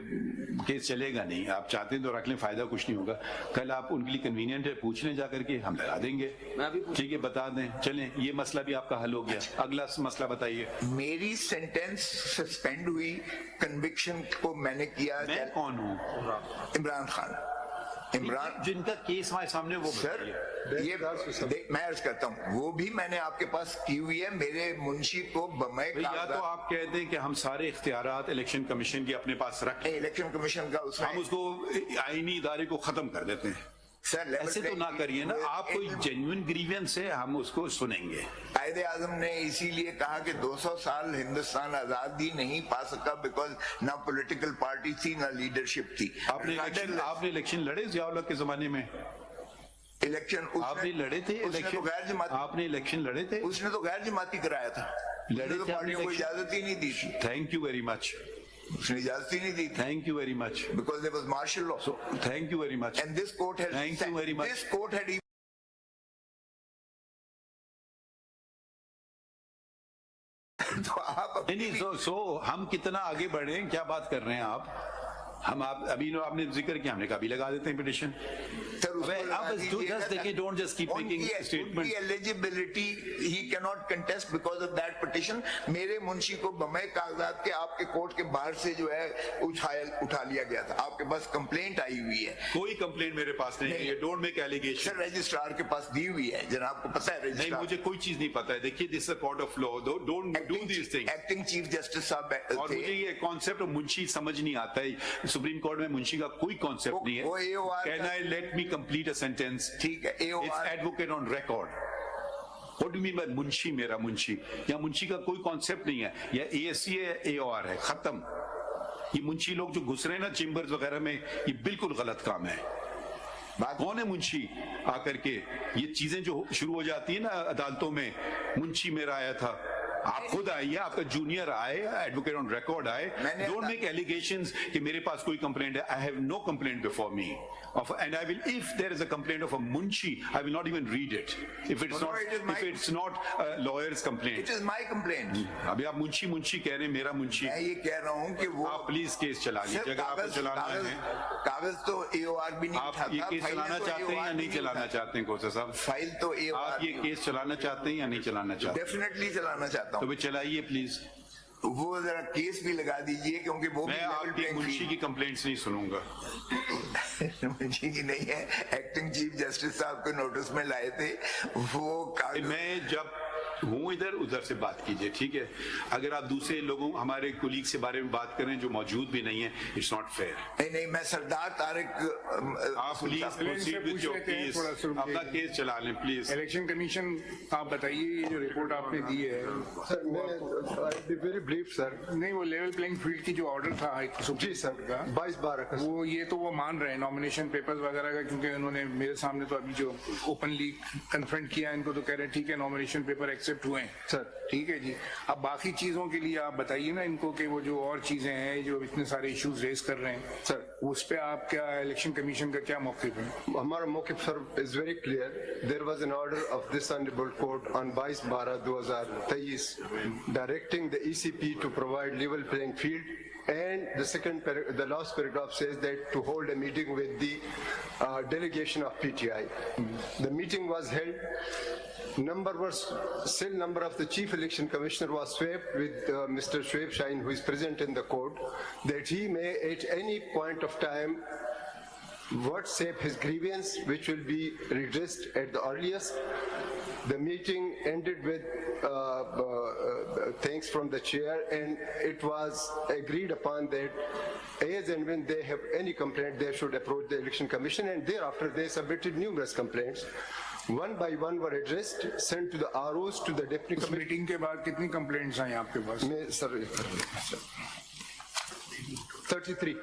केस चलेगा नहीं। आप चाहते हैं तो रख लें, फायदा कुछ नहीं होगा। कल आप उनके लिए कन्वीनियंट है, पूछ लें जाकर के, हम लगा देंगे। ठीक है, बता दें। चलें, ये मसला भी आपका हल हो गया। अगला मसला बताइए। मेरी सेंटेंस सस्पेंड हुई, कन्विक्शन को मैंने किया। मैं कौन हूँ? इमरान खान, इमरान जिनका केस हमारे सामने, वो सर, ये मैं अर्ज करता हूँ, वो भी मैंने आपके पास की हुई है। मेरे मुंशी को बमए या तो आप कहते हैं कि हम सारे इख्तियारात इलेक्शन कमीशन के अपने पास रखें, इलेक्शन कमीशन का उसमें हम उसको आईनी इदारे को खत्म कर देते हैं। सर ऐसे तो ना करिए ना। आप कोई जेन्युइन ग्रीवेंस है, हम उसको सुनेंगे। कायदे आजम ने इसीलिए कहा कि 200 साल हिंदुस्तान आजादी नहीं पा सका, बिकॉज ना पॉलिटिकल पार्टी थी ना लीडरशिप थी। आपने इलेक्शन लड़े जियाउल के जमाने में? इलेक्शन आपने लड़े थे? उसने तो गैर जमाती, आपने इलेक्शन लड़े थे? उसने तो गैर जमाती कराया था, लड़े तो थे? पार्टियों को इजाजत ही नहीं दी थी। Thank you very much. उसने इजाजत ही नहीं दी थी। Thank you very much. Because there was martial law. So thank you very much. And this court has Thank you very much. This court had तो आप नहीं, so हम कितना आगे बढ़े हैं, क्या बात कर रहे हैं आप? हम आप अभी आपने जिक्र किया, हमने कभी लगा देते हैं petition. Don't just keep making statements. Eligibility he cannot contest because of that petition. मेरे मुंशी को बमए कागजात के आपके कोर्ट के बाहर से जो है उठा लिया गया था। आपके पास कंप्लेंट आई हुई है? कोई कंप्लेंट मेरे पास नहीं है। Don't make allegation. Sir registrar के पास दी हुई है, जनाब को पता है? नहीं, मुझे कोई चीज नहीं पता है। देखिए, this is a court of law, don't do this thing. Acting chief justice साहब, और मुझे ये कॉन्सेप्ट मुंशी समझ नहीं आता है। सुप्रीम कोर्ट में मुंशी का कोई कॉन्सेप्ट नहीं है। Can I let me complete a sentence? ठीक है, it's advocate on record. What do you mean by Munshi मेरा मुंशी? यहाँ मुंशी का कोई कॉन्सेप्ट नहीं है, या ASC है, AOR है, खत्म। ये मुंशी लोग जो घुस रहे हैं ना चेम्बर्स वगैरह में, ये बिल्कुल गलत काम है। कौन है मुंशी आकर के? ये चीजें जो शुरू हो जाती है ना अदालतों में, मुंशी मेरा आया था, आप खुद आइए, आपका जूनियर आए, एडवोकेट ऑन रिकॉर्ड आए, डोंट मेक एलिगेशंस कि मेरे पास कोई कंप्लेंट है। I have no complaint before me of, and I will, if there is a complaint of a munshi, I will not even read it if it's not a lawyer's complaint. It is my complaint. अभी आप मुंशी कह रहे हैं, मेरा मुंशी। मैं ये कह रहा हूँ कि वो आप प्लीज केस चला लीजिए, अगर आपको चलाना है। कागज तो AOR भी नहीं आप ये केस चलाना चाहते हैं या नहीं चलाना चाहते हैं खोसा साहब? फाइल तो AOR, आप ये केस चलाना चाहते हैं या नहीं चलाना चाहते? डेफिनेटली चलाना चाहता तो हूँ। भी चलाइए प्लीज। वो जरा केस भी लगा दीजिए, क्योंकि वो भी मैं आपकी मुंशी की कंप्लेंट्स नहीं सुनूंगा। मुंशी की नहीं है, एक्टिंग चीफ जस्टिस साहब को नोटिस में लाए थे वो कागज। मैं जब हूँ इधर, उधर से बात कीजिए, ठीक है? अगर आप दूसरे लोगों, हमारे कुलीग से बारे में बात करें जो मौजूद भी नहीं है, इट्स नॉट फेयर। नहीं, मैं सरदार तारिक, आप please proceed with your case, अपना केस चला लें प्लीज। इलेक्शन कमीशन, आप बताइए ये जो रिपोर्ट आपने दी है सर, मैं वेरी ब्रीफ सर। नहीं, वो लेवल प्लेइंग फील्ड की जो ऑर्डर था जी सर का 22/12 का, वो ये तो वो मान रहे हैं नॉमिनेशन पेपर्स वगैरह का, क्योंकि उन्होंने मेरे सामने तो अभी जो ओपनली कन्फ्रंट किया इनको, तो कह रहे हैं ठीक है नॉमिनेशन पेपर एक्सेप्ट हुए हैं सर। ठीक है जी। अब बाकी चीजों के लिए आप बताइए ना इनको कि वो जो और चीजें हैं जो इतने सारे इश्यूज रेज कर रहे हैं सर, उस पे आप क्या, इलेक्शन कमीशन का क्या मौक़िफ़ है? हमारा मौक़िफ़ sir is very clear. There was an order of this honourable court on 22/12/2023 directing the ECP to provide level playing field, and the last paragraph says that to hold a meeting with the delegation of PTI. The meeting was held. Still number of the chief election commissioner was swept with Mr. Shoaib Shaheen, who is present in the court, that he may at any point of time WhatsApp his grievance, which will be redressed at the earliest. The meeting ended with thanks from the chair, and it was agreed upon that as and when they have any complaint, they should approach the election commission, and thereafter they submitted numerous complaints. One by one were addressed, sent to the ROs, to the deputy उस commissioner. Meeting के बाद कितनी complaints आई आपके पास? मैं sir 33.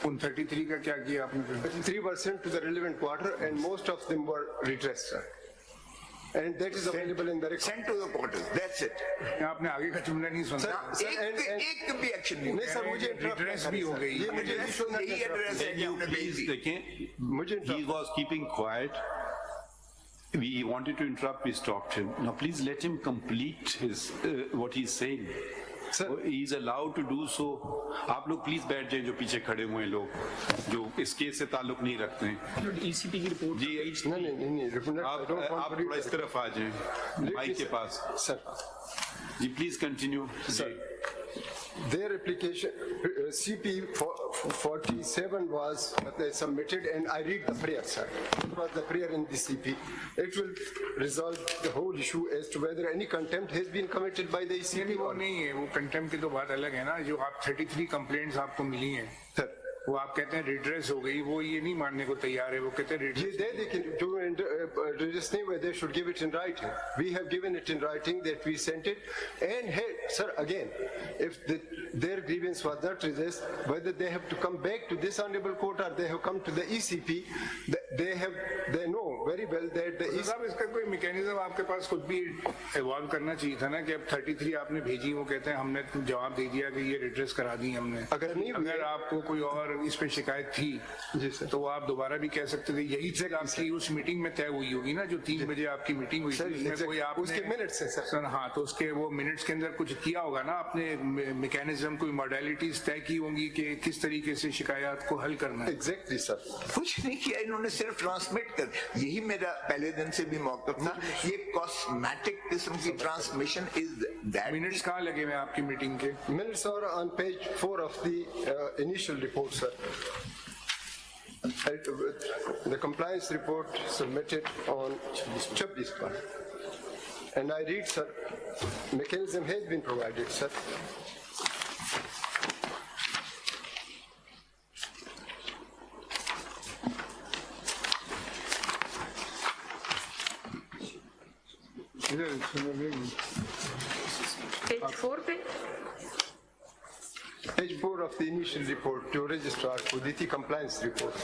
उन 33 का क्या किया आपने? 33 were sent to the relevant quarter, and most of them were redressed, sir. And that is available in the record. Sent to the quarters, that's it. आपने आगे का जुमला नहीं सुना? Sir, एक भी एक्शन नहीं। नहीं सर, मुझे redress भी हो गई। ये मुझे यही एड्रेस है कि हमने भेज दी। देखें, मुझे he was keeping quiet. We wanted to interrupt, we stopped him. Now please let him complete his what he's saying. Sir, he is allowed to do so. आप लोग प्लीज बैठ जाएं जो पीछे खड़े हुए हैं लोग, जो इस केस से ताल्लुक नहीं रखते हैं। ECP की रिपोर्ट जी नहीं, आप थोड़ा इस तरफ आ जाएं माइक के पास। Sir ji please continue. their application CP 47 was submitted, and I read the prayer, sir. It was the prayer in the CP. It will resolve the whole issue as to whether any contempt has been committed by the ECP वो or नहीं है, वो contempt की तो बात अलग है ना। जो आप 33 कंप्लेंट्स आपको मिली हैं, sir. वो आप कहते हैं रिड्रेस हो गई, वो ये नहीं मानने को तैयार है। वो कहते हैं ये redress they can do redress नहीं, where they should give it in writing. We have given it in writing that we sent it, and hey, sir, again, if their grievance was not redressed, whether they have to come back to this honorable court or they have come to the ECP, they know very well that the ECP. साहब इसका कोई mechanism आपके पास खुद भी evolve करना चाहिए था ना, कि अब 33 आपने भेजी, वो कहते हैं हमने जवाब दे दिया कि ये रिड्रेस करा दी हमने। अगर आपको कोई और इस पे शिकायत थी जी सर, तो आप दोबारा भी कह सकते थे। यही तक आपकी उस मीटिंग में तय हुई होगी ना, जो 3 बजे आपकी मीटिंग हुई थी, उसमें कोई आपने उसके मिनट्स हैं सर। हाँ, तो उसके वो मिनट्स के अंदर कुछ किया होगा ना आपने, मैकेनिज्म कोई मॉडलिटीज तय की होंगी कि किस तरीके से शिकायत को हल करना है। एग्जैक्टली सर, कुछ नहीं किया इन्होंने, सिर्फ ट्रांसमिट कर। यही मेरा पहले दिन से भी मौक़िफ़ था, ये कॉस्मेटिक किस्म की ट्रांसमिशन इज दैट। मिनट्स कहाँ लगे हुए आपकी मीटिंग के? minutes are on page 4 of the initial report, sir. The compliance report submitted on 26, and I read, sir, mechanism has been provided, sir. Page 4 पे Page 4 of the initial report to registrar को दी थी compliance report.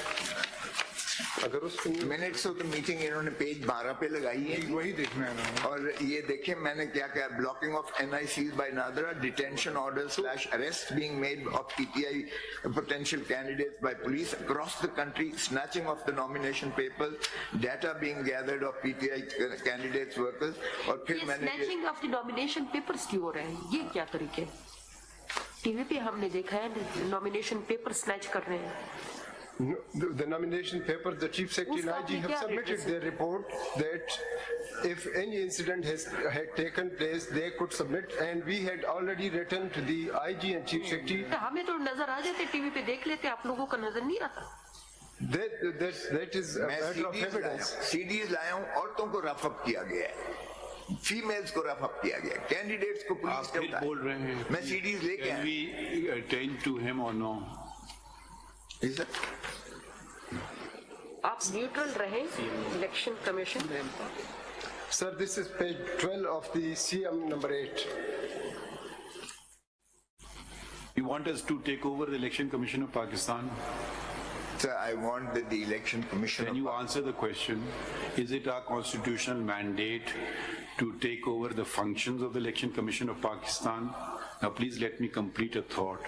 अगर उसको minutes of the meeting इन्होंने page 12 पे लगाई है, वही देखना है ना। और ये देखें मैंने क्या कहा, blocking of NICs by NADRA, detention order / arrest being made of PTI potential candidates by police across the country, snatching of the nomination papers, data being gathered of PTI candidates workers, और फिर ये मैंने snatching of the nomination papers क्यों हो रहे हैं? ये क्या तरीके? टीवी पे हमने देखा है नॉमिनेशन पेपर स्नैच कर रहे हैं. the nomination papers, the chief secretary and IG have submitted their report that if any incident had taken place, they could submit, and we had already written to the IG and chief secretary. हमें तो नजर आ जाते, TV पे देख लेते, आप लोगों का नजर नहीं आता. That is a मैं matter of evidence. CDs लाया हूँ, औरतों को रफ अप किया गया है, फीमेल्स को रफ अप किया गया है, कैंडिडेट्स को पुलिस आप फिर बोल रहे हैं, मैं CDs लेके can आया. we attend to him or no? आप न्यूट्रल रहें. Election commission. Sir, this is page 12 of the CM number 8. You want us to take over the Election Commission of Pakistan? Sir, I want that the election commission Can of you answer the question? Is it our constitutional mandate to take over the functions of the Election Commission of Pakistan? Now please let me complete a thought.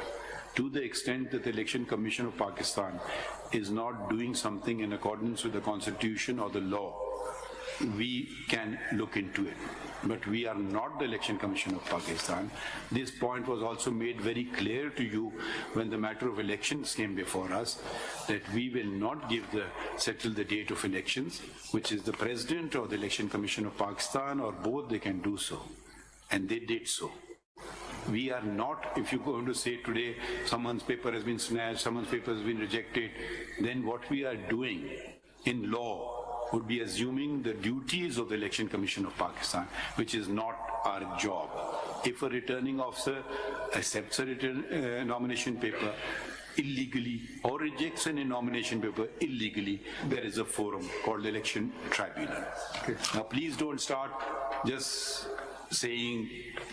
To the extent that the Election Commission of Pakistan is not doing something in accordance with the Constitution or the law, we can look into it. But we are not the Election Commission of Pakistan. This point was also made very clear to you when the matter of elections came before us, that we will not settle the date of elections, which is the President or the Election Commission of Pakistan, or both, they can do so. And they did so. We are not, if you're going to say today someone's paper has been snatched, someone's paper has been rejected, then what we are doing in law would be assuming the duties of the Election Commission of Pakistan, which is not our job. If a returning officer accepts a nomination paper illegally or rejects a nomination paper illegally, there is a forum called the Election Tribunal. Okay. Now please don't start just saying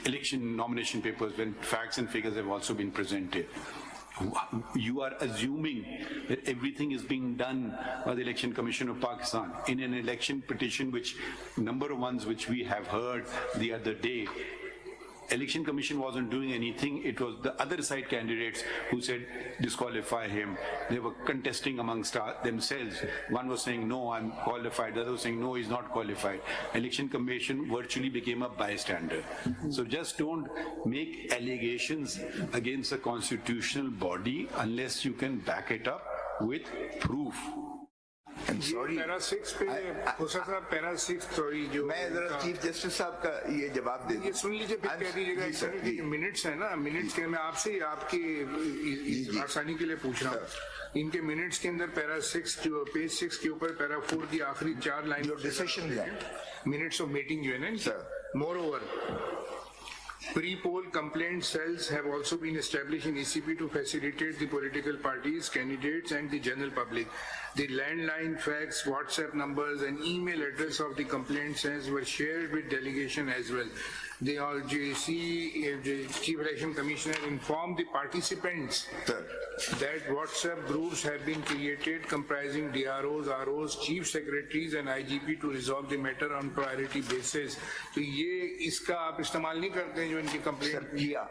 election nomination papers when facts and figures have also been presented. You are assuming that everything is being done by the Election Commission of Pakistan in an election petition, which number of ones which we have heard the other day. Election Commission wasn't doing anything. It was the other side candidates who said disqualify him. They were contesting amongst themselves. One was saying, no, I'm qualified. The other was saying, no, he's not qualified. Election Commission virtually became a bystander. So just don't make allegations against a constitutional body unless you can back it up with proof. I'm sorry. Para 6 पे खोसा साहब para 6 sorry जो मैं जरा chief justice साहब का ये जवाब दे दूं. ये सुन लीजिए फिर कह दीजिएगा. मिनट्स है ना, मिनट्स के मैं आपसे आपकी आसानी के लिए पूछ रहा हूँ. इनके मिनट्स के अंदर पैरा 6 जो पेज 6 के ऊपर पैरा 4 की आखिरी 4 लाइन जो डिसीजन है मिनट्स ऑफ मीटिंग जो है ना sir. More Pre-poll complaint cells have also been established in ECP to facilitate the political parties, candidates and the general public. The landline, fax, WhatsApp numbers and email address of the complaint cells were shared with delegation as well. The Chief Election Commissioner informed the participants that WhatsApp groups have been created comprising DROs, ROs, Chief Secretaries and IGP to resolve the matter on priority basis. तो ये इसका आप इस्तेमाल नहीं करते हैं जो इनकी कंप्लेंट किया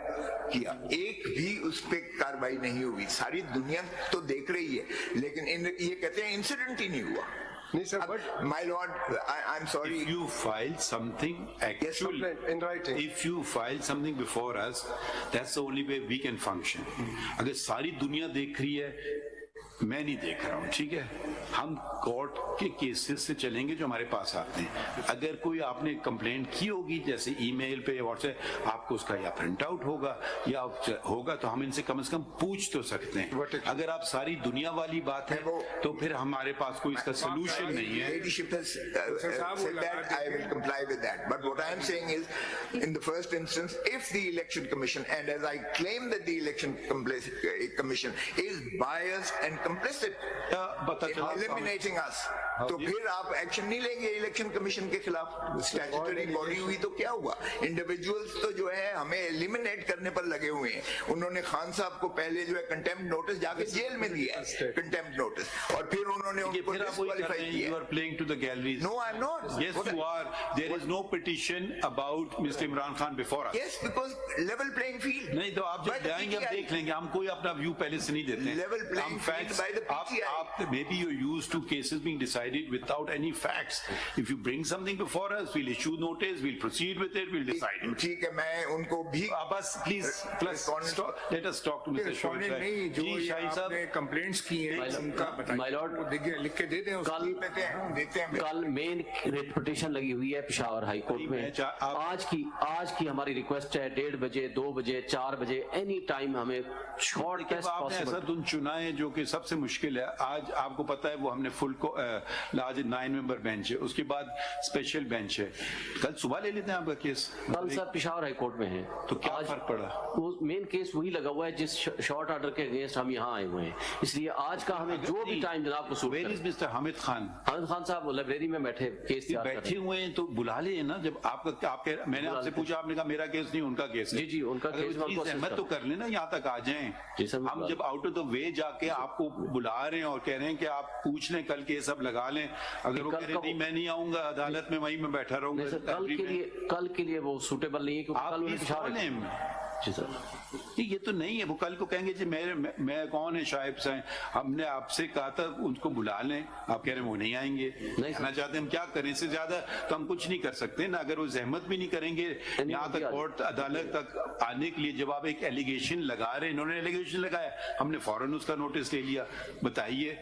एक भी उस पे कार्रवाई नहीं हुई. सारी दुनिया तो देख रही है, लेकिन ये कहते हैं इंसिडेंट ही नहीं हुआ. No, sir, but my lord, I'm sorry. If you file something actually, in writing. If you file something before us, that's the only way we can function. अगर सारी दुनिया देख रही है, मैं नहीं देख रहा हूँ, ठीक है. हम कोर्ट के केसेस से चलेंगे जो हमारे पास आते हैं. अगर कोई आपने कंप्लेंट की होगी जैसे ईमेल पे या व्हाट्सएप, आपको उसका या प्रिंट आउट होगा या होगा तो हम इनसे कम से कम पूछ तो सकते हैं. अगर आप सारी दुनिया वाली बात है तो फिर हमारे पास कोई इसका सोल्यूशन नहीं है. Ladyship has said that, I will comply with that. But what I am saying is, in the first instance, if the Election Commission, and as I claim that the Election Commission is biased and complicit in eliminating us, तो फिर आप action नहीं लेंगे election commission के खिलाफ? Statutory body हुई तो क्या हुआ? इंडिविजुअल्स तो जो है हमें एलिमिनेट करने पर लगे हुए हैं। उन्होंने खान साहब को पहले जो है कंटेम्प्ट नोटिस जाके जेल में दिया है, कंटेम्प्ट नोटिस, और फिर उन्होंने उनको डिस्क्वालीफाई किया। You are playing to the galleries. No, I'm not. Yes, you are. There is no petition about Mr. Imran Khan before us. Yes, because level playing field. नहीं तो आप जब जाएंगे हम देख लेंगे, हम कोई अपना व्यू पहले से नहीं देते हैं। Level playing field by the PTI. आप maybe you're used to cases being decided without any facts. If you bring something before us, we'll issue notice, we'll proceed with it, we'll decide it. ठीक है, मैं उनको भी बस please let us talk to Mr. Shoaib Respondent नहीं, जो जी ये शाही साहब आपने कंप्लेंट्स की हैं उनका बताइए। My lord, वो देखिए लिख के दे दें, देते हैं। कल मेन रेट पिटीशन लगी हुई है पेशावर हाई कोर्ट में। आज की हमारी रिक्वेस्ट है 1:30 बजे, 2 बजे, 4 बजे, एनी टाइम हमें शॉर्ट टेस्ट आपने ऐसा पॉसिबल। दिन चुना है जो कि सबसे मुश्किल है। आज आपको पता है वो हमने फुल को आज 9 मेंबर बेंच है, उसके बाद स्पेशल बेंच है। कल सुबह ले लेते हैं आपका केस। कल सर पेशावर हाई कोर्ट में है, तो क्या फर्क पड़ा? वो मेन केस वही लगा हुआ है जिस शॉर्ट ऑर्डर के अगेंस्ट हम यहाँ आए हुए हैं। इसलिए आज का हमें जो भी टाइम जनाब को Where is Mr. Hamid Khan? Hamid Khan साहब लाइब्रेरी में बैठे केस तैयार कर रहे बैठे हुए हैं, तो बुला लिए ना। जब मैंने आपसे पूछा, आपने कहा मेरा केस नहीं उनका केस है। जी, उनका केस में हमको सहमत तो कर लेना, यहाँ तक आ जाएं। जी सर, हम जब आउट ऑफ द वे जाके आपको बुला रहे हैं और कह रहे हैं कि आप पूछ लें, कल केस अब लगा लें। अगर वो कह रहे नहीं मैं नहीं आऊंगा अदालत में, वहीं मैं बैठा रहूंगा। कल के लिए वो सूटेबल नहीं है क्योंकि कल उन्हें पेशावर। जी सर, ये तो नहीं है। वो कल को कहेंगे जी मैं कौन है शाहिब साहब, हमने आपसे कहा था उनको बुला लें, आप कह रहे हैं वो नहीं आएंगे। नहीं आना चाहते, हम क्या करें? इससे ज्यादा तो हम कुछ नहीं कर सकते ना। अगर वो जहमत भी नहीं करेंगे यहाँ तक कोर्ट अदालत तक आने के लिए, जब आप एक एलिगेशन लगा रहे हैं, इन्होंने एलिगेशन लगाया, हमने फौरन उसका नोटिस ले लिया। बताइए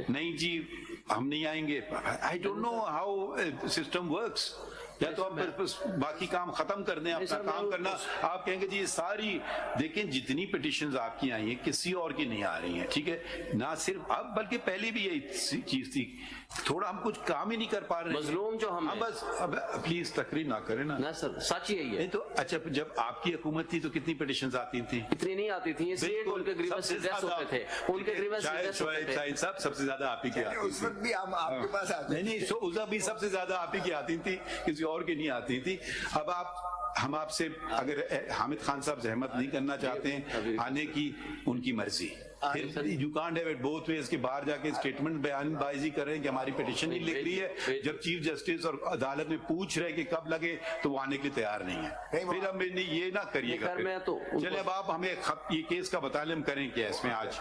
नहीं जी हम नहीं आएंगे। I don't know how system works. या तो आप बस बाकी काम खत्म कर दें, अपना काम करना। आप कहेंगे जी ये सारी देखें जितनी पिटिशंस आपकी आई हैं किसी और की नहीं आ रही हैं, ठीक है ना? सिर्फ अब बल्कि पहले भी यही चीज थी। थोड़ा हम कुछ काम ही नहीं कर पा रहे हैं। मजलूम जो हम बस अब प्लीज तकरीर ना करें ना सर, सच यही है। नहीं तो अच्छा, जब आपकी हुकूमत थी तो कितनी पिटिशंस आती थी? इतनी नहीं आती थी। उनके ग्रीवेंस एड्रेस होते थे, उनके ग्रीवेंस एड्रेस होते थे। शाहिद साहब सबसे ज्यादा आप ही की आती उस वक्त भी हम आपके पास आते नहीं उस भी सबसे ज्यादा आप ही की आती थी, किसी और की नहीं आती थी। अब हम आपसे अगर हामिद खान साहब जहमत नहीं करना चाहते हैं आने की, उनकी मर्जी। You can't have it both ways के बाहर जाके स्टेटमेंट बयानबाजी करें कि हमारी पिटिशन नहीं लिख रही है, जब चीफ जस्टिस और अदालत में पूछ रहे कि कब लगे तो वो आने के लिए तैयार नहीं है। फिर हम ये ना करिएगा। चले अब आप हमें ये केस का बता लें, हम करें क्या इसमें? आज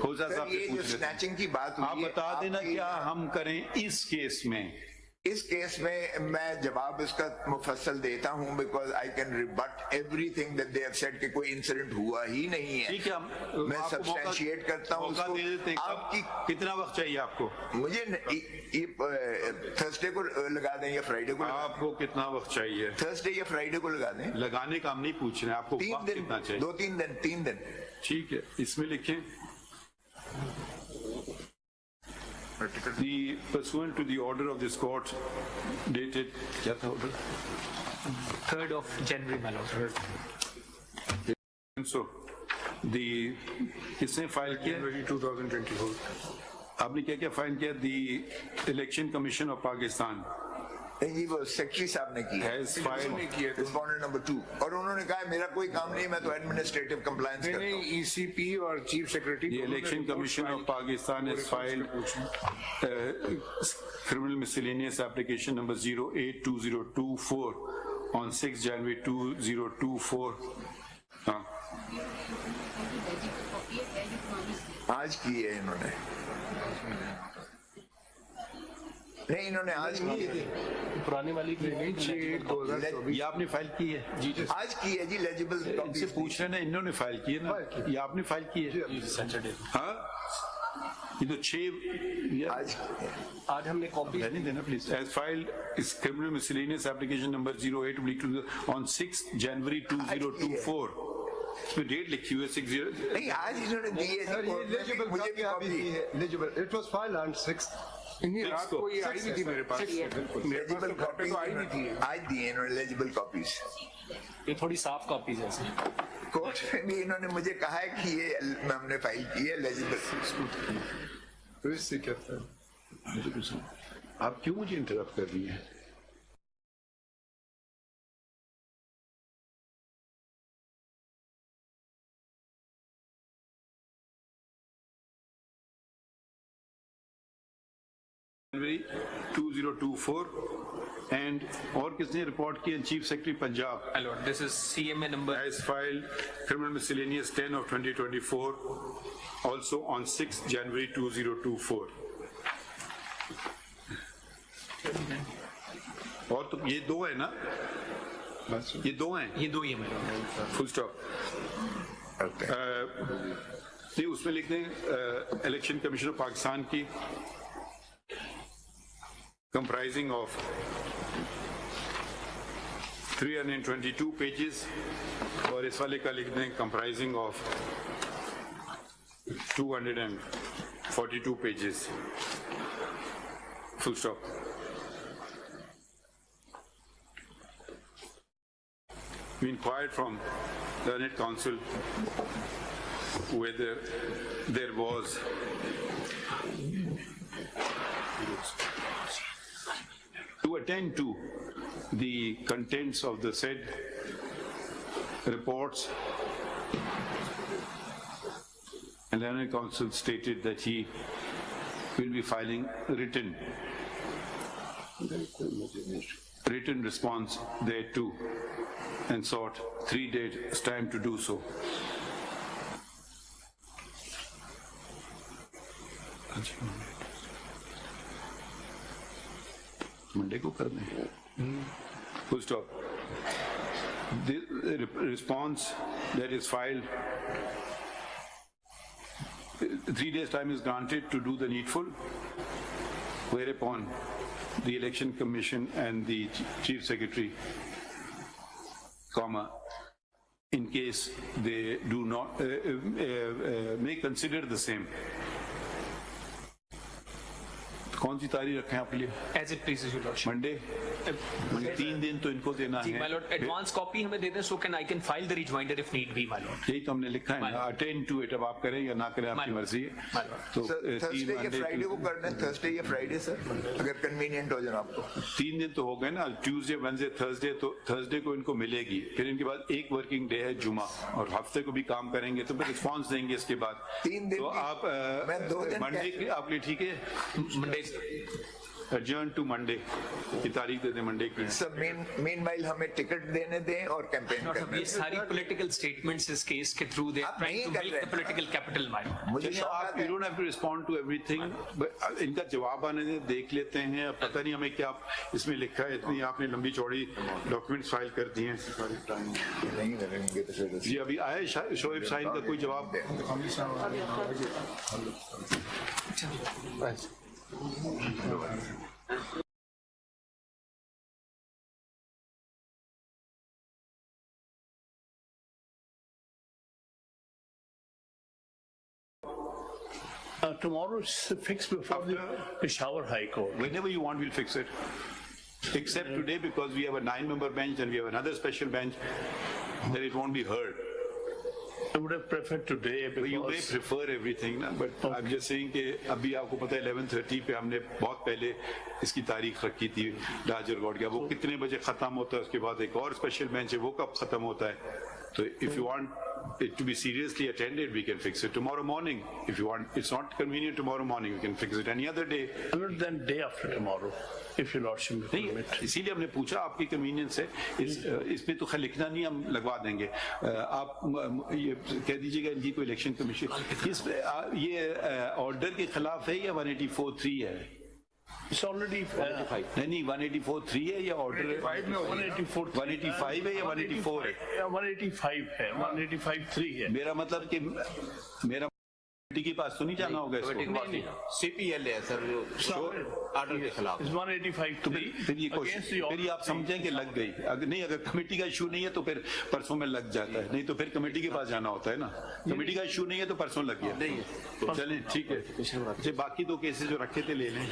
खोसा साहब से पूछ स्नैचिंग की बात आप बता देना क्या हम करें इस केस में। इस केस में मैं जवाब इसका मुफस्सल देता हूं, because I can रिबट everything that they have said कि कोई इंसिडेंट हुआ ही नहीं है। ठीक है, मैं सब्सटेंशिएट करता हूं उसको। आपकी कितना वक्त चाहिए आपको? मुझे थर्सडे को लगा दें या फ्राइडे को? आपको कितना वक्त चाहिए? थर्सडे या फ्राइडे को लगा दें। लगाने का हम नहीं पूछ रहे हैं, आपको 3 दिन, कितना चाहिए? 2-3 दिन, 3 दिन। ठीक है, इसमें लिखें The pursuant to the order of this court dated क्या था order? 3rd of January, my lord. So the किसने फाइल किया? January 2024. आपने क्या क्या फाइल किया? The Election Commission of Pakistan नहीं, वो सेक्रेटरी साहब ने की है, रिस्पोंडेंट नंबर 2, और उन्होंने कहा मेरा कोई काम नहीं, मैं तो एडमिनिस्ट्रेटिव कंप्लायंस करता हूं। नहीं, ईसीपी और chief secretary. The Election Commission of Pakistan has filed criminal miscellaneous application number 082024 on 6 January 2024. आज की है इन्होंने, नहीं इन्होंने आज की थी, पुरानी वाली की नहीं, 6/1/2024। ये आपने फाइल की है? जी आज की है जी, लेजिबल। इनसे पूछ रहे ना, इन्होंने फाइल की है ना? ये आपने फाइल की है सैटरडे? हाँ, ये तो 6 आज हमने कॉपी नहीं देना please. As filed is criminal miscellaneous application number 0822 on 6 January 2024. इसमें डेट लिखी हुई है 60। नहीं आज इन्होंने दी है, मुझे भी कॉपी दी है। Legible. It was filed on 6th. नहीं, रात को ये आई नहीं थी मेरे पास। लेजिबल कॉपी तो आई नहीं थी। आज दी है इन्होंने लेजिबल कॉपीज। ये थोड़ी साफ कॉपीज है सर। कोर्ट में भी इन्होंने मुझे कहा है कि ये हमने फाइल की है legible. Who is the captain? आप क्यों मुझे इंटरप्ट कर रही हैं? January 2024 and और किसने रिपोर्ट की? Chief secretary Punjab. My lord, this is CMA number. Has filed criminal miscellaneous 10 of 2024 also on 6 January 2024. और तो ये दो है ना? ये दो हैं? ये दो ही है my lord. Full stop. नहीं, उसमें लिख दें इलेक्शन कमीशन ऑफ पाकिस्तान की comprising of 322 pages और इस वाले का लिख दें comprising of 242 pages. Full stop. We inquired from the learned counsel whether there was to attend to the contents of the said reports, and the learned counsel stated that he will be filing written response thereto and sought 3 days time to do so. Monday को कर दें. Full stop. The response that is filed, 3 days time is granted to do the needful, whereupon the election commission and the chief secretary, in case they do not may consider the same. कौन सी तारीख रखें आपके लिए? As it pleases your lordship. Monday. 3 दिन तो इनको देना जी है. my lord, advance copy हमें दे दें so can I can file the rejoinder if need be my lord. यही तो हमने लिखा है ना, अटेंड टू इट. अब आप करें या ना करें आपकी मर्जी है. तो थर्सडे या फ्राइडे को कर दें. थर्सडे या फ्राइडे सर, अगर कन्वीनियंट हो जाए आपको. 3 दिन तो हो गए ना, ट्यूसडे वेडनेसडे थर्सडे. तो थर्सडे को इनको मिलेगी, फिर इनके बाद एक वर्किंग डे है जुमा, और हफ्ते को भी काम करेंगे तो फिर रिस्पॉन्स देंगे इसके बाद. 3 दिन तो आप मैं 2 दिन मंडे आप लिए ठीक है? Monday. adjourn to Monday की तारीख दे दें मंडे की. सर मीनवाइल हमें टिकट देने दें और कैंपेन करने ये सारी पॉलिटिकल स्टेटमेंट्स इस केस के थ्रू दे आप ट्राइंग नहीं टू कर बिल्ड रहे द पॉलिटिकल कैपिटल माइंड. मुझे आप you don't have to respond to everything. इनका जवाब आने दें, देख लेते हैं. अब पता नहीं हमें क्या इसमें लिखा है. इतनी आपने लंबी चौड़ी डॉक्यूमेंट्स फाइल कर दिए हैं. नहीं करेंगे तो फिर जी अभी आए शोएब शाहीन का कोई जवाब? Tomorrow is fixed before the Peshawar High Court. Whenever you want, we'll fix it. Except today, because we have a 9-member bench and we have another special bench, then it won't be heard. I would have preferred today because... You may prefer everything, na? But I'm just saying कि अभी आपको पता है 11:30 पे हमने बहुत पहले इसकी तारीख रखी थी डाजर गॉड का. वो कितने बजे खत्म होता है, उसके बाद एक और स्पेशल बेंच है, वो कब खत्म होता है. So if you want it to be seriously attended, we can fix it tomorrow morning. If you want, it's not convenient tomorrow morning, we can fix it any other day. Other than day after tomorrow, if your lordship will permit. इसीलिए हमने पूछा आपकी convenience है. इसमें तो खैर लिखना नहीं, हम लगवा देंगे. आप ये कह दीजिएगा इनकी कोई इलेक्शन कमीशन ये ऑर्डर के खिलाफ है या 184(3) है? It's already... नहीं 184(3) है या ऑर्डर 185 है या 184 है? 185 है, 185(3) है. मेरा मतलब कि मेरा के पास तो नहीं जाना होगा इसको. CPL है सर जो ऑर्डर के खिलाफ. 185 तो फिर ये कोशिश, फिर ये आप समझें कि लग गई. अगर नहीं, अगर कमेटी का इशू नहीं है तो फिर परसों में लग जाता है. नहीं तो फिर कमेटी के पास जाना होता है ना. कमेटी का इशू नहीं है तो परसों लग गया. नहीं है, चलें ठीक है. बाकी 2 केसेस जो रखे थे ले लें.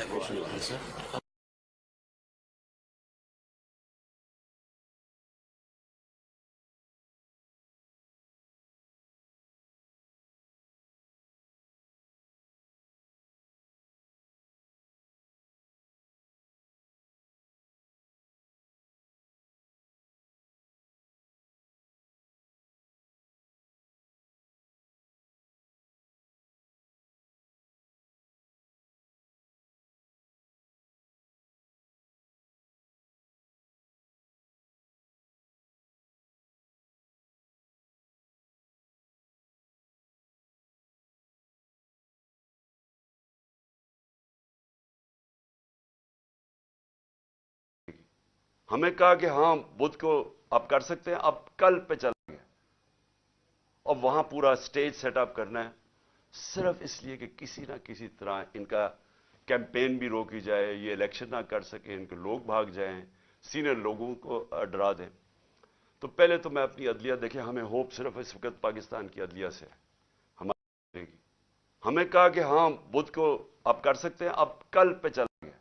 हमें कहा कि हाँ बुध को आप कर सकते हैं, अब कल पे चला गया और वहां पूरा स्टेज सेटअप करना है सिर्फ इसलिए कि किसी ना किसी तरह इनका कैंपेन भी रोकी जाए, ये इलेक्शन ना कर सके, इनके लोग भाग जाएं, सीनियर लोगों को डरा दें। तो पहले तो मैं अपनी अदलिया देखें, हमें होप सिर्फ इस वक्त पाकिस्तान की अदलिया से हमारी। हमें कहा कि हाँ बुध को आप कर सकते हैं, अब कल पे चला गया